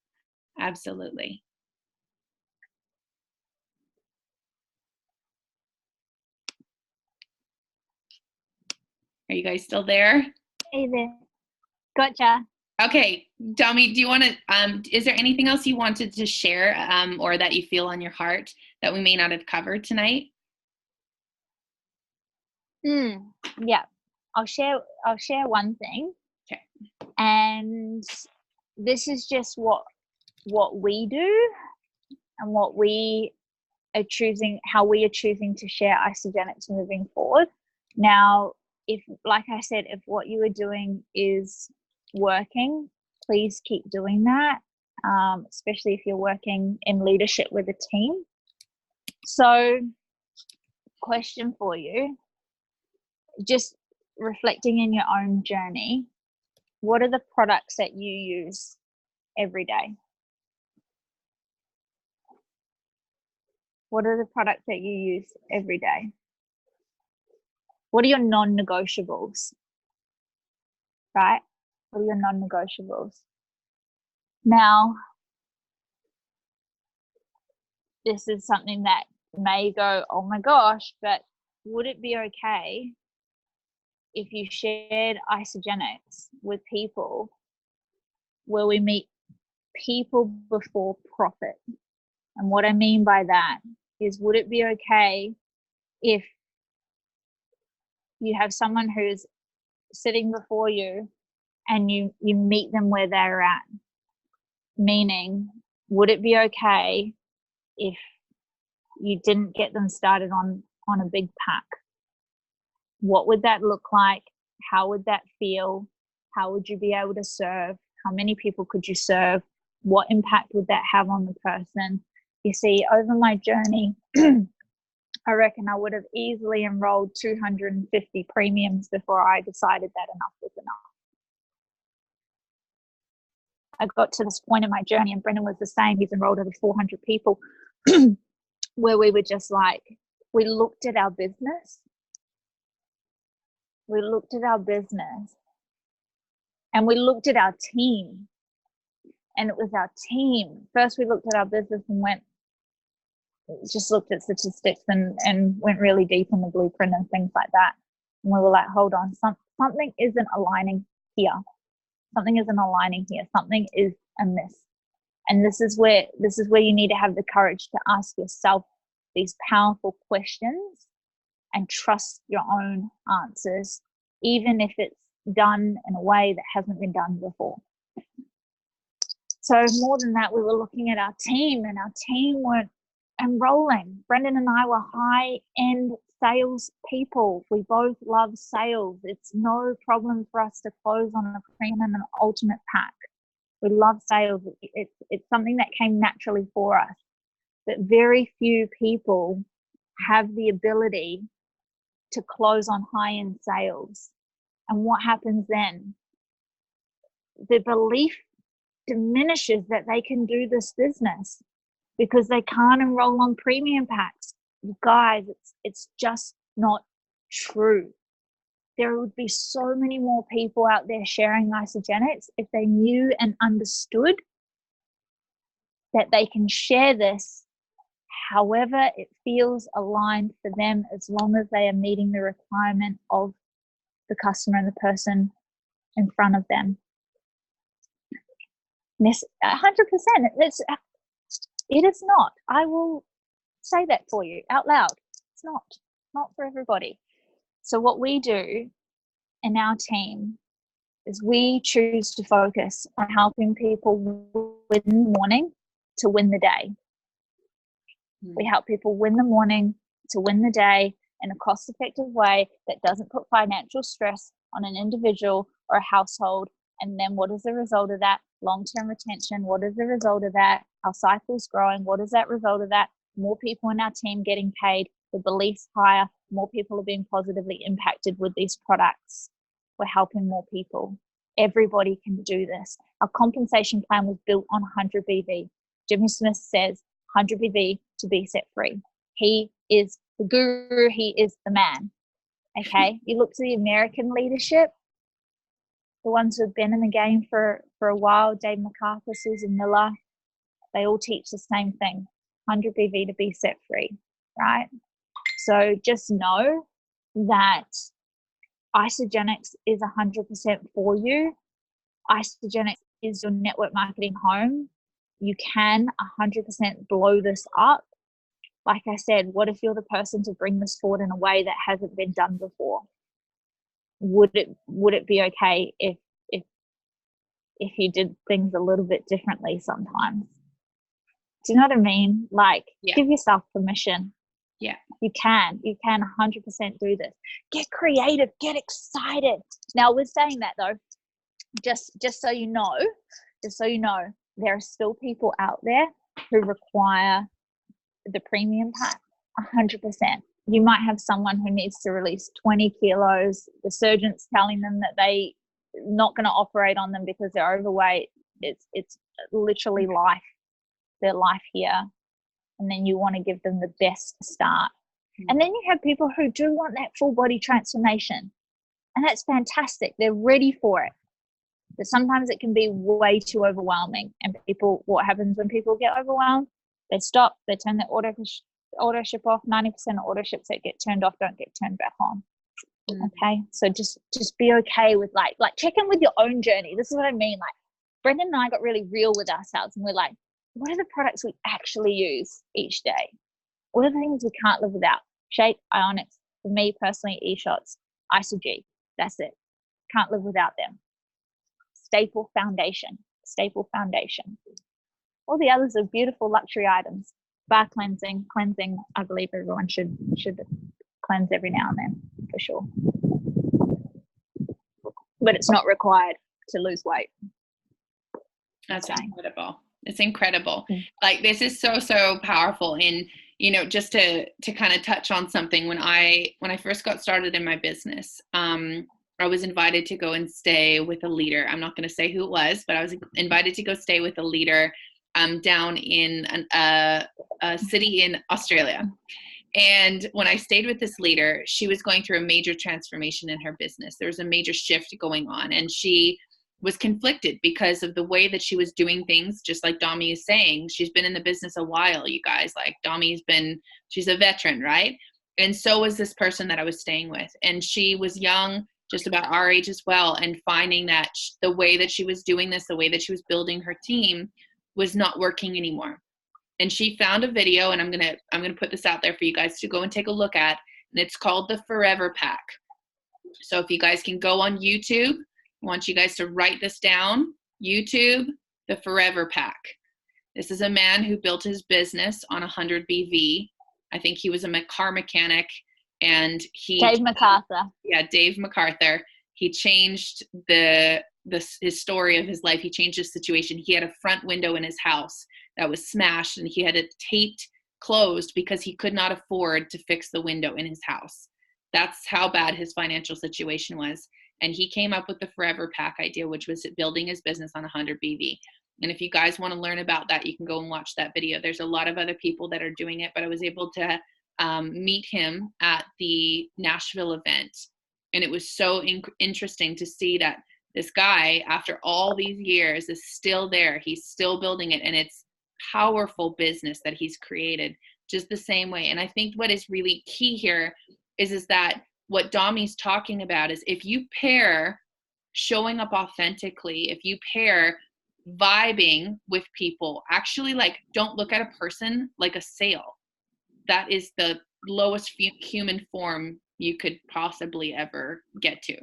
Absolutely. Are you guys still there? Hey there. Gotcha. Okay, Domi, do you want to, is there anything else you wanted to share or that you feel on your heart that we may not have covered tonight? Yeah, I'll share one thing. Okay. And this is just what we do and what we are choosing, how we are choosing to share Isogenics moving forward. Now, if, like I said, if what you are doing is working, please keep doing that, especially if you're working in leadership with a team. So, question for you, just reflecting in your own journey, what are the products that you use every day? What are the products that you use every day? What are your non-negotiables? right? What are your non-negotiables? Now, this is something that may go, oh my gosh, but would it be okay if you shared isogenics with people where we meet people before profit? And what I mean by that is, would it be okay if you have someone who's sitting before you and you meet them where they're at? Meaning, would it be okay if you didn't get them started on a big pack? What would that look like? How would that feel? How would you be able to serve? How many people could you serve? What impact would that have on the person? You see, over my journey, I reckon I would have easily enrolled 250 premiums before I decided that enough was enough. I got to this point in my journey, and Brendan was the same. He's enrolled over 400 people, where we were just like, we looked at our business. We looked at our business and we looked at our team. And it was our team. First, we looked at our business and just looked at statistics and went really deep in the blueprint and things like that. And we were like, hold on, something isn't aligning here. Something isn't aligning here. Something is amiss. And this is where you need to have the courage to ask yourself these powerful questions and trust your own answers, even if it's done in a way that hasn't been done before. So more than that, we were looking at our team, and our team weren't enrolling. Brendan and I were high-end sales people. We both love sales. It's no problem for us to close on a premium and an ultimate pack. We love sales. It's something that came naturally for us. But very few people have the ability to close on high-end sales. And what happens then? The belief diminishes that they can do this business because they can't enroll on premium packs. Guys, it's just not true. There would be so many more people out there sharing isogenics if they knew and understood that they can share this however it feels aligned for them, as long as they are meeting the requirement of the customer and the person in front of them. 100%. It is not. I will say that for you out loud. It's not for everybody. So what we do in our team is we choose to focus on helping people win the morning to win the day. We help people win the morning to win the day in a cost-effective way that doesn't put financial stress on an individual or a household. And then what is the result of that? Long-term retention. What is the result of that? Our cycle's growing. What is that result of that? More people in our team getting paid, the beliefs higher, more people are being positively impacted with these products. We're helping more people. Everybody can do this. Our compensation plan was built on 100 BV. Jimmy Smith says 100 BV to be set free. He is the guru. He is the man. Okay. You look to the American leadership, the ones who have been in the game for a while, Dave MacArthur, Susan Miller, they all teach the same thing, 100 BV to be set free, right? So just know that isogenics is 100% for you. Isogenics is your network marketing home. You can 100% blow this up. Like I said, what if you're the person to bring this forward in a way that hasn't been done before? Would it be okay if you did things a little bit differently sometimes? Do you know what I mean? Like, Give yourself permission. Yeah. You can 100% do this. Get creative, get excited. Now, with saying that though, just so you know, there are still people out there who require the premium pack 100%. You might have someone who needs to release 20 kilos. The surgeon's telling them that they're not going to operate on them because they're overweight. It's literally life, their life here. And then you want to give them the best start. And then you have people who do want that full body transformation. And that's fantastic. They're ready for it. But sometimes it can be way too overwhelming. And what happens when people get overwhelmed? They stop, they turn the auto ship off. 90% of auto ships that get turned off don't get turned back on. Okay, so just be okay with like check in with your own journey. This is what I mean. Like Brendan and I got really real with ourselves, and we're like, what are the products we actually use each day? What are the things we can't live without? Shake, Ionics, for me personally, eShots, IsoG. That's it. Can't live without them. Staple foundation. All the others are beautiful luxury items. Bar cleansing. I believe everyone should cleanse every now and then, for sure. But it's not required to lose weight. That's incredible. It's incredible. Like this is so powerful. And just to kind of touch on something, when I first got started in my business, I was invited to go and stay with a leader. I'm not going to say who it was, but I was invited to go stay with a leader down in a city in Australia. And when I stayed with this leader, she was going through a major transformation in her business. There was a major shift going on, and she was conflicted because of the way that she was doing things. Just like Domi is saying, she's been in the business a while, you guys. Like she's a veteran, right? And so was this person that I was staying with. And she was young, just about our age as well, and finding that the way that she was doing this, the way that she was building her team was not working anymore. And she found a video, and I'm gonna put this out there for you guys to go and take a look at, and it's called the Forever Pack. So if you guys can go on YouTube, I want you guys to write this down. YouTube, the Forever Pack. This is a man who built his business on 100 BV. I think he was a car mechanic, and Dave MacArthur. Yeah, Dave MacArthur. He changed his story of his life. He changed his situation. He had a front window in his house that was smashed, and he had it taped closed because he could not afford to fix the window in his house. That's how bad his financial situation was. And he came up with the Forever Pack idea, which was building his business on 100 BV. And if you guys want to learn about that, you can go and watch that video. There's a lot of other people that are doing it, but I was able to meet him at the Nashville event. And it was so interesting to see that this guy, after all these years, is still there. He's still building it, and it's powerful business that he's created just the same way. And I think what is really key here is that what Domi's talking about is if you pair showing up authentically, if you pair vibing with people, actually, like, don't look at a person like a sale. That is the lowest human form you could possibly ever get to,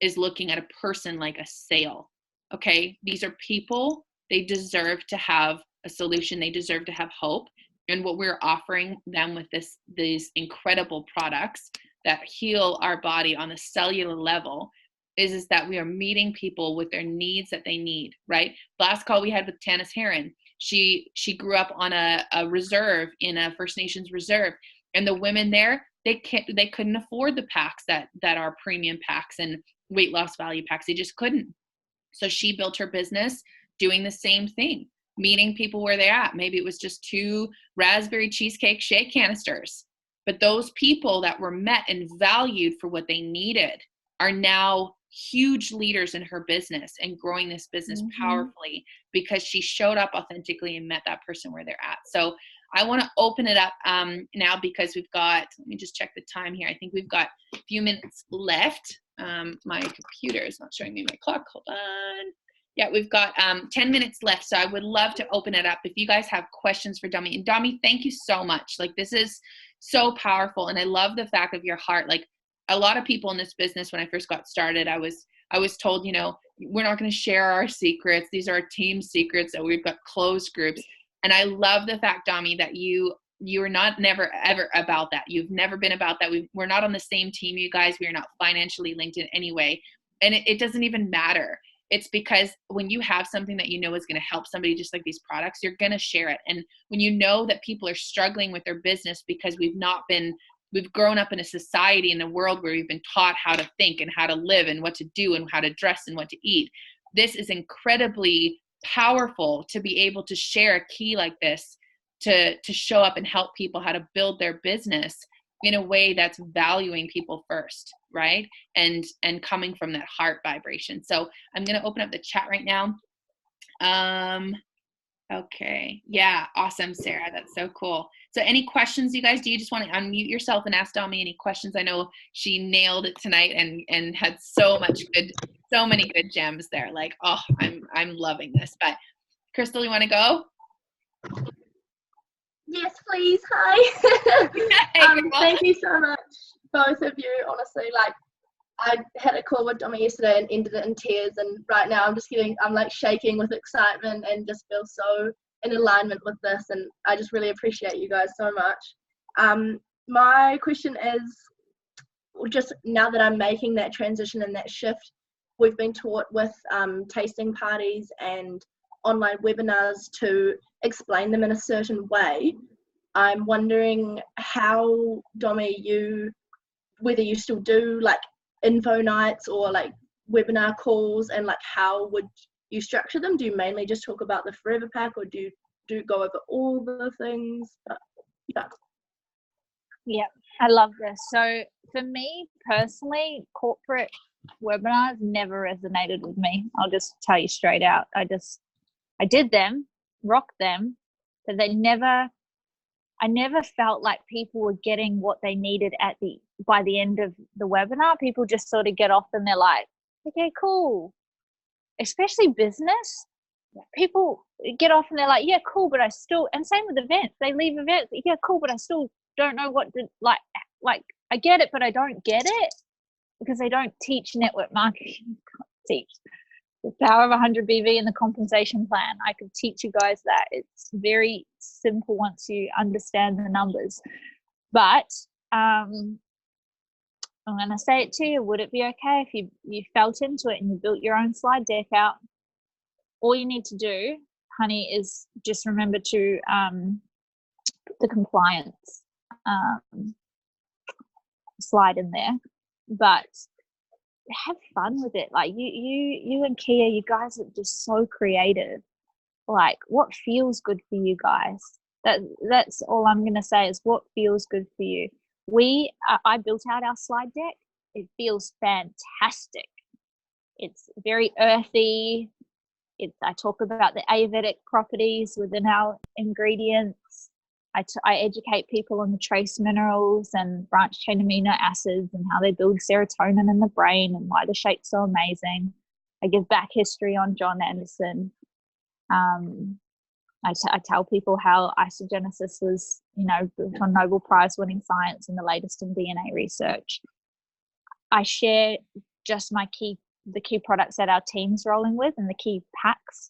is looking at a person like a sale. Okay, these are people. They deserve to have a solution. They deserve to have hope. And what we're offering them with these incredible products that heal our body on a cellular level is that we are meeting people with their needs that they need, right? Last call we had with Tanis Heron, she grew up on a reserve, in a First Nations reserve. And the women there, they couldn't afford the packs that are premium packs and weight loss value packs. They just couldn't. So she built her business doing the same thing, meeting people where they're at. Maybe it was just 2 raspberry cheesecake shake canisters. But those people that were met and valued for what they needed are now huge leaders in her business and growing this business powerfully because she showed up authentically and met that person where they're at. So I want to open it up now because we've got, let me just check the time here. I think we've got a few minutes left. My computer is not showing me my clock. Hold on. Yeah, we've got 10 minutes left. So I would love to open it up if you guys have questions for Domi. And Domi, thank you so much. Like, this is so powerful. And I love the fact of your heart. Like, a lot of people in this business, when I first got started, I was told, we're not going to share our secrets. These are our team secrets, that we've got closed groups. And I love the fact, Domi, that you are never ever about that. You've never been about that. We're not on the same team, you guys. We are not financially linked in any way. And it doesn't even matter. It's because when you have something that you know is going to help somebody, just like these products, you're going to share it. And when you know that people are struggling with their business because we've grown up in a society, in a world where we've been taught how to think and how to live and what to do and how to dress and what to eat. This is incredibly powerful to be able to share a key like this to show up and help people how to build their business in a way that's valuing people first, right? And coming from that heart vibration. So I'm going to open up the chat right now. Okay. Yeah. Awesome, Sarah. That's so cool. So any questions, you guys? Do you just want to unmute yourself and ask Domi any questions? I know she nailed it tonight and had so many good gems there. Like, oh, I'm loving this. But Crystal, you want to go? Yes, please. Hi. Hey, thank you so much, both of you. Honestly, like, I had a call with Domi yesterday and ended it in tears, and right now I'm like shaking with excitement and just feel so in alignment with this, and I just really appreciate you guys so much. My question is, just now that I'm making that transition and that shift, we've been taught with tasting parties and online webinars to explain them in a certain way. I'm wondering how, Domi, whether you still do like info nights or like webinar calls, and like how would you structure them? Do you mainly just talk about the Forever Pack, or do you go over all the things? But, yeah, I love this. So for me personally, corporate webinars never resonated with me. I'll just tell you straight out. I did them, rocked them, but I never felt like people were getting what they needed by the end of the webinar. People just sort of get off and they're like, okay, cool. Especially business. People get off and they're like, yeah, cool, but I still, and same with events. They leave events, yeah, cool, but I still don't know what to, like, I get it, but I don't get it, because they don't teach network marketing. Teach the power of 100 BV and the compensation plan. I could teach you guys that. It's very simple once you understand the numbers. But I'm going to say it to you. Would it be okay if you felt into it and you built your own slide deck out? All you need to do, honey, is just remember to put the compliance slide in there. But have fun with it. Like you and Kia, you guys are just so creative. Like, what feels good for you guys? That's all I'm gonna say, is what feels good for you. I built out our slide deck. It feels fantastic. It's very earthy. I talk about the Ayurvedic properties within our ingredients. I educate people on the trace minerals and branch chain amino acids and how they build serotonin in the brain and why the shape's so amazing. I give back history on John Anderson. I tell people how isogenesis was, built on Nobel Prize winning science and the latest in DNA research. I share just the key products that our team's rolling with and the key packs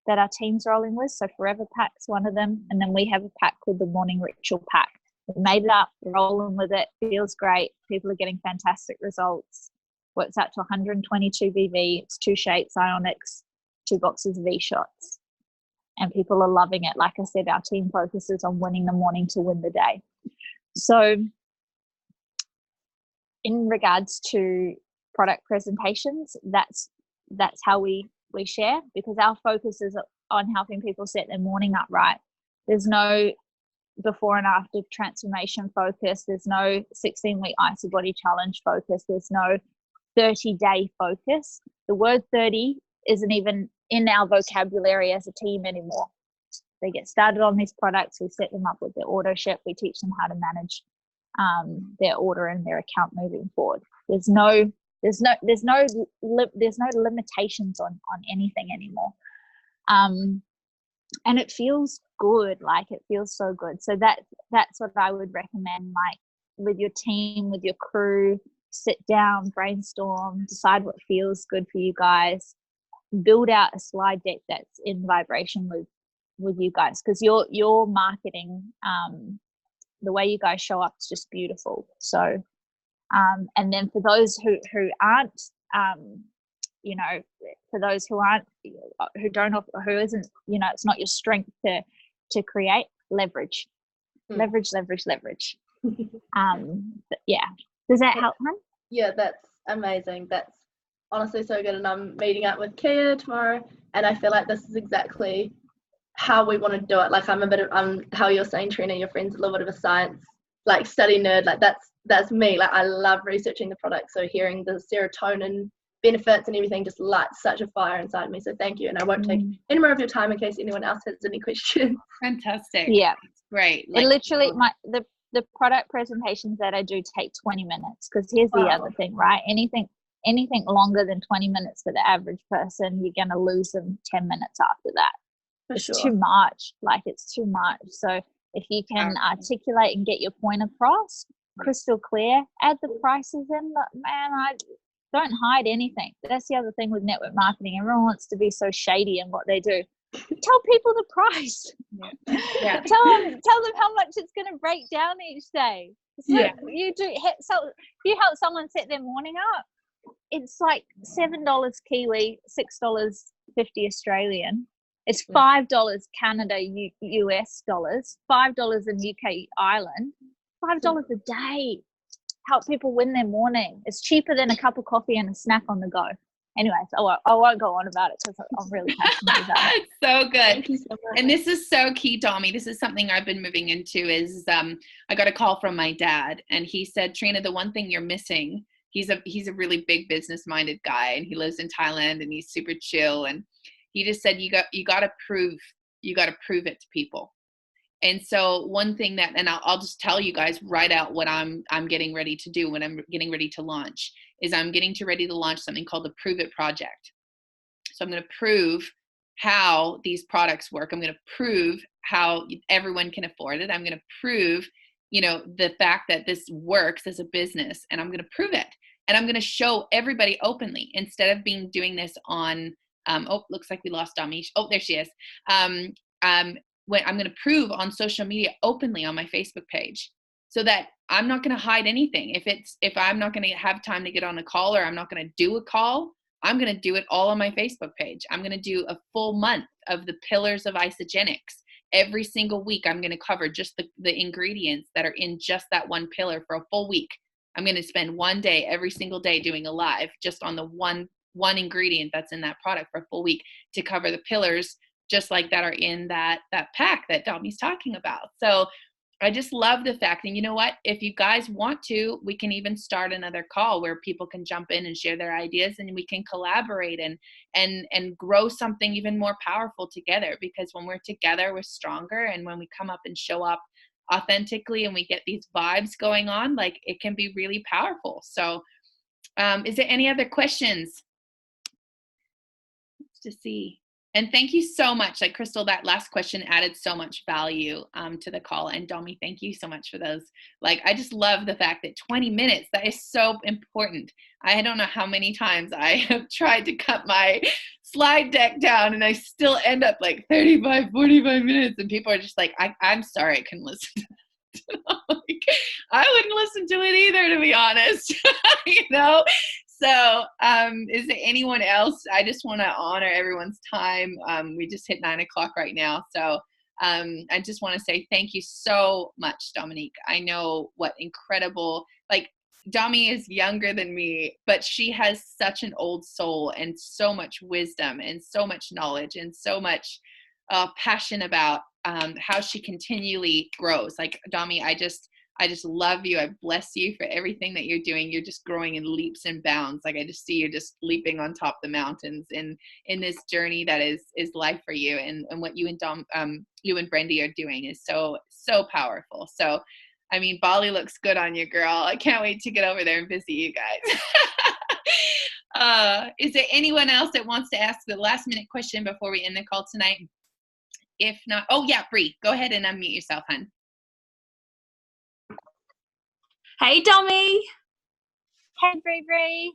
that our team's rolling with. So Forever Pack's one of them. And then we have a pack called the Morning Ritual Pack. We made it up, rolling with it, feels great. People are getting fantastic results. Works out to 122 VV. It's 2 shapes, ionics, 2 boxes of E-shots. And people are loving it. Like I said, our team focuses on winning the morning to win the day. So in regards to product presentations, that's how we share, because our focus is on helping people set their morning up right. There's no before and after transformation focus. There's no 16-week IsoBody challenge focus. There's no 30-day focus. The word 30 isn't even in our vocabulary as a team anymore. They get started on these products. We set them up with their auto ship. We teach them how to manage their order and their account moving forward. There's no limitations on anything anymore. And it feels good. Like, it feels so good. So that's what I would recommend. Like, with your team, with your crew, sit down, brainstorm, decide what feels good for you guys, build out a slide deck that's in vibration with you guys, because your marketing, the way you guys show up is just beautiful. So and then for those who aren't, for those who isn't, it's not your strength to create, leverage. But yeah, does that help, hun? Yeah, that's amazing. That's honestly so good. And I'm meeting up with Kia tomorrow, and I feel like this is exactly how we want to do it. Like, I'm how you're saying, Trina, your friend's a little bit of a science like study nerd. Like that's me. Like I love researching the product. So hearing the serotonin benefits and everything just lights such a fire inside me. So thank you. And I won't take any more of your time in case anyone else has any questions. Fantastic. Yeah. Great. It literally, the product presentations that I do take 20 minutes, because here's the other thing, right? Anything longer than 20 minutes for the average person, you're going to lose them 10 minutes after that. It's too much. Like, it's too much. So if you can articulate and get your point across crystal clear, add the prices in, man, I don't hide anything. That's the other thing with network marketing. Everyone wants to be so shady in what they do. Tell people the price. Yeah. Tell them how much it's going to break down each day. So you help someone set their morning up. It's like $7 Kiwi, $6.50 Australian. It's $5 Canada, US dollars, $5 in UK Ireland, $5 a day. Help people win their morning. It's cheaper than a cup of coffee and a snack on the go. Anyways, I won't go on about it because I'm really passionate about it. So good. Thank you so much. And this is so key, Domi. This is something I've been moving into is I got a call from my dad, and he said, Trina, the one thing you're missing, he's a really big business-minded guy, and he lives in Thailand, and he's super chill, and he just said, you got to prove it to people. And so one thing that, and I'll just tell you guys right out what I'm getting ready to do when I'm getting ready to launch, is I'm getting ready to launch something called the Prove It Project. So I'm going to prove how these products work. I'm going to prove how everyone can afford it. I'm going to prove, the fact that this works as a business, and I'm going to prove it. And I'm going to show everybody openly instead of doing this on, looks like we lost Dominique. Oh, there she is. When I'm going to prove on social media openly on my Facebook page, so that I'm not going to hide anything. If I'm not going to have time to get on a call, or I'm not going to do a call, I'm going to do it all on my Facebook page. I'm going to do a full month of the pillars of Isogenics. Every single week, I'm going to cover just the ingredients that are in just that one pillar for a full week. I'm going to spend one day every single day doing a live just on the one ingredient that's in that product for a full week to cover the pillars just like that are in that pack that Domi's talking about. So I just love the fact, and you know what, if you guys want to, we can even start another call where people can jump in and share their ideas, and we can collaborate and grow something even more powerful together, because when we're together, we're stronger. And when we come up and show up authentically and we get these vibes going on, like, it can be really powerful. So is there any other questions? Let's just see. And thank you so much. Like, Crystal, that last question added so much value to the call. And Domi, thank you so much for those. Like, I just love the fact that 20 minutes, that is so important. I don't know how many times I have tried to cut my slide deck down, and I still end up like 35, 45 minutes. And people are just like, I'm sorry, I couldn't listen to that. Like, I wouldn't listen to it either, to be honest. So is there anyone else? I just want to honor everyone's time. We just hit 9 o'clock right now. So I just want to say thank you so much, Dominique. I know what incredible, like, Domi is younger than me, but she has such an old soul and so much wisdom and so much knowledge and so much passion about how she continually grows. Like, Domi, I just love you. I bless you for everything that you're doing. You're just growing in leaps and bounds. Like, I just see you just leaping on top of the mountains in this journey that is life for you. And what you and you and Brendy are doing is so, so powerful. So, I mean, Bali looks good on you, girl. I can't wait to get over there and visit you guys. Is there anyone else that wants to ask the last minute question before we end the call tonight? If not, oh yeah, Bree, go ahead and unmute yourself, hon. Hey, Domi. Hey, Bree.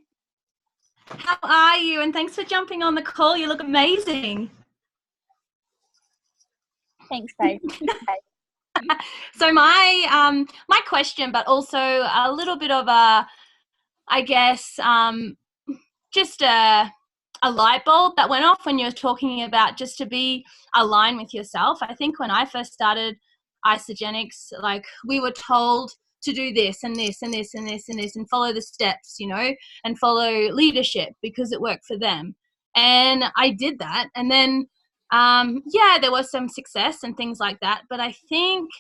How are you? And thanks for jumping on the call. You look amazing. Thanks, babe. So my question, but also a little bit of a, I guess, just a light bulb that went off when you were talking about just to be aligned with yourself. I think when I first started Isogenics, like, we were told to do this and this and this and this and this and follow the steps, and follow leadership because it worked for them. And I did that. And then, there was some success and things like that. But I think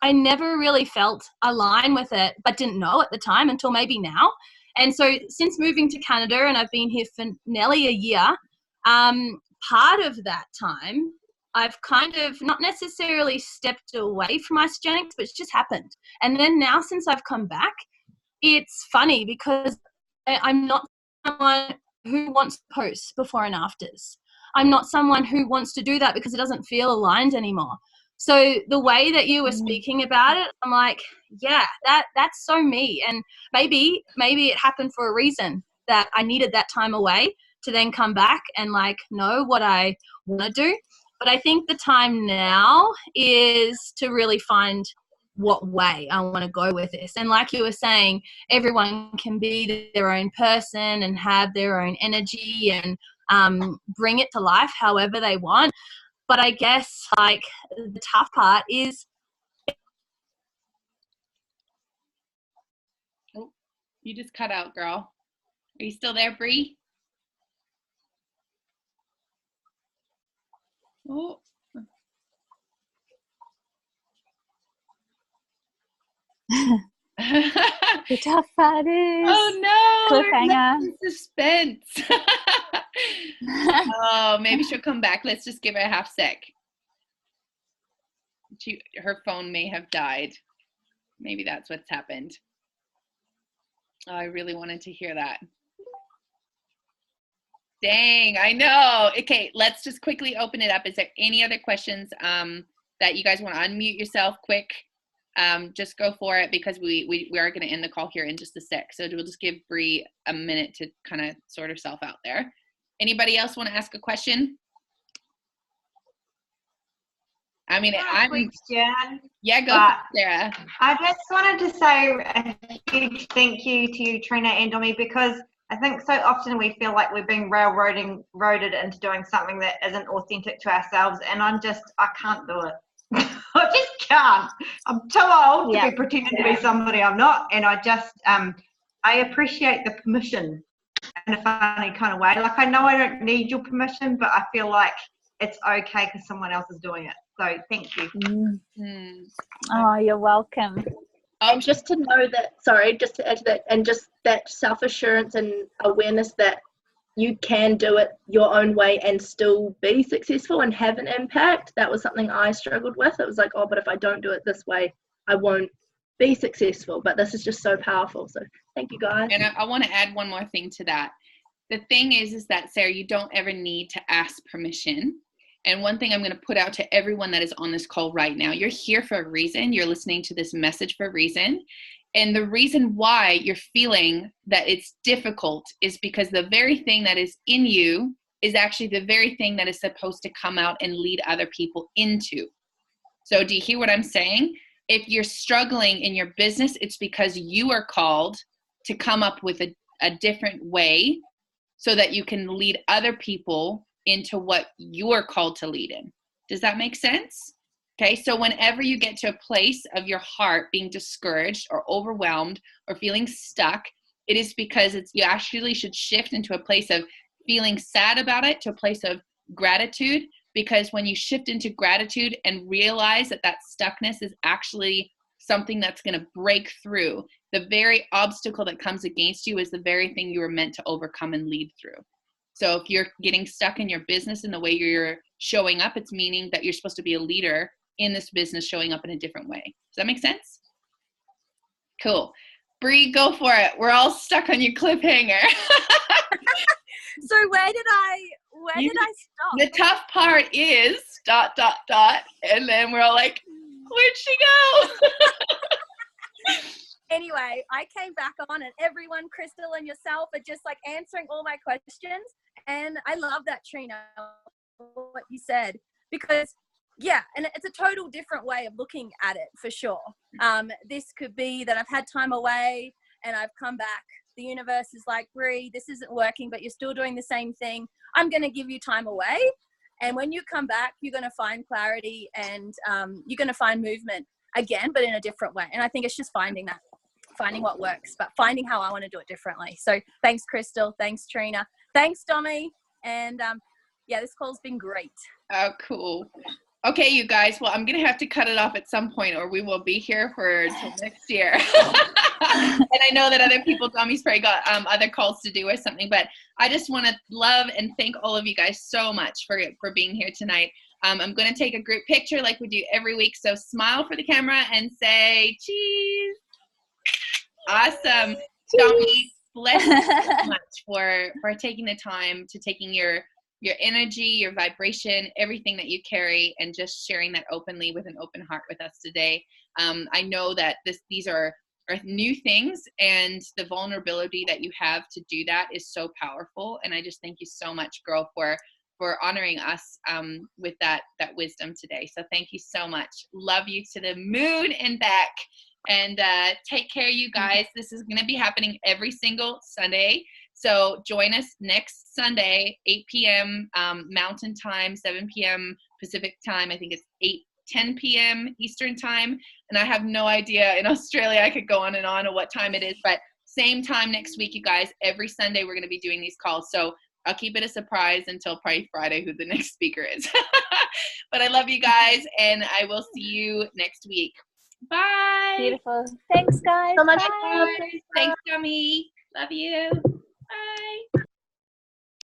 I never really felt aligned with it, but didn't know at the time until maybe now. And so since moving to Canada, and I've been here for nearly a year, part of that time, I've kind of not necessarily stepped away from Isagenix, but it's just happened. And then now since I've come back, it's funny because I'm not someone who wants to post before and afters. I'm not someone who wants to do that because it doesn't feel aligned anymore. So the way that you were speaking about it, I'm like, yeah, that's so me. And maybe it happened for a reason, that I needed that time away to then come back and like know what I want to do. But I think the time now is to really find what way I want to go with this. And like you were saying, everyone can be their own person and have their own energy and bring it to life however they want. But I guess like the tough part is. Oh, you just cut out, girl. Are you still there, Bree? Oh. The tough part is. Oh no! Cliffhanger. Suspense. Oh, maybe she'll come back. Let's just give her a half sec. Her phone may have died. Maybe that's what's happened. Oh, I really wanted to hear that. Dang, I know. Okay, let's just quickly open it up. Is there any other questions that you guys want to unmute yourself quick? Just go for it, because we are going to end the call here in just a sec. So we'll just give Bree a minute to kind of sort herself out there. Anybody else want to ask a question? I mean, I'm question. Yeah, go for it, Sarah. I just wanted to say a huge thank you to you, Trina and Domi, because I think so often we feel like we're being railroaded into doing something that isn't authentic to ourselves, and I can't do it. I just can't. I'm too old to be pretending to be somebody I'm not, and I just I appreciate the permission in a funny kind of way. Like, I know I don't need your permission, but I feel like it's okay because someone else is doing it. So thank you. Oh, you're welcome. And just to know that, just to add to that, and just that self-assurance and awareness that you can do it your own way and still be successful and have an impact. That was something I struggled with. It was like, oh, but if I don't do it this way, I won't be successful. But this is just so powerful. So thank you, guys. And I want to add one more thing to that. The thing is that, Sarah, you don't ever need to ask permission. And one thing I'm going to put out to everyone that is on this call right now, you're here for a reason. You're listening to this message for a reason. And the reason why you're feeling that it's difficult is because the very thing that is in you is actually the very thing that is supposed to come out and lead other people into. So do you hear what I'm saying? If you're struggling in your business, it's because you are called to come up with a different way so that you can lead other people into what you're called to lead in. Does that make sense? Okay, so whenever you get to a place of your heart being discouraged or overwhelmed or feeling stuck, it is because you actually should shift into a place of feeling sad about it to a place of gratitude. Because when you shift into gratitude and realize that that stuckness is actually something that's going to break through, the very obstacle that comes against you is the very thing you were meant to overcome and lead through. So if you're getting stuck in your business and the way you're showing up, it's meaning that you're supposed to be a leader in this business showing up in a different way. Does that make sense? Cool. Bree, go for it. We're all stuck on your cliffhanger. So where did I stop? The tough part is ... and then we're all like, where'd she go? Anyway, I came back on and everyone, Crystal and yourself, are just like answering all my questions. And I love that, Trina, what you said, because and it's a total different way of looking at it for sure. This could be that I've had time away and I've come back. The universe is like, Bree, this isn't working, but you're still doing the same thing. I'm going to give you time away. And when you come back, you're going to find clarity and you're going to find movement again, but in a different way. And I think it's just finding what works, but finding how I want to do it differently. So thanks, Crystal. Thanks, Trina. Thanks, Domi. And this call's been great. Oh, cool. Okay, you guys. Well, I'm going to have to cut it off at some point or we will be here for till next year. And I know that other people, Domi's probably got other calls to do or something, but I just want to love and thank all of you guys so much for being here tonight. I'm going to take a group picture like we do every week. So smile for the camera and say cheese. Awesome. Domi, bless you so much for taking the time to taking your energy, your vibration, everything that you carry, and just sharing that openly with an open heart with us today. I know that these are new things, and the vulnerability that you have to do that is so powerful. And I just thank you so much, girl, for honoring us with that wisdom today. So thank you so much. Love you to the moon and back. And take care, you guys. This is going to be happening every single Sunday. So join us next Sunday, 8 p.m. Mountain Time, 7 p.m. Pacific Time. I think it's 10 p.m. Eastern Time. And I have no idea. In Australia, I could go on and on what time it is. But same time next week, you guys. Every Sunday, we're going to be doing these calls. So I'll keep it a surprise until probably Friday who the next speaker is. But I love you guys, and I will see you next week. Bye. Beautiful. Thanks, guys. So much Bye. fun. Thanks, Domi. Love you.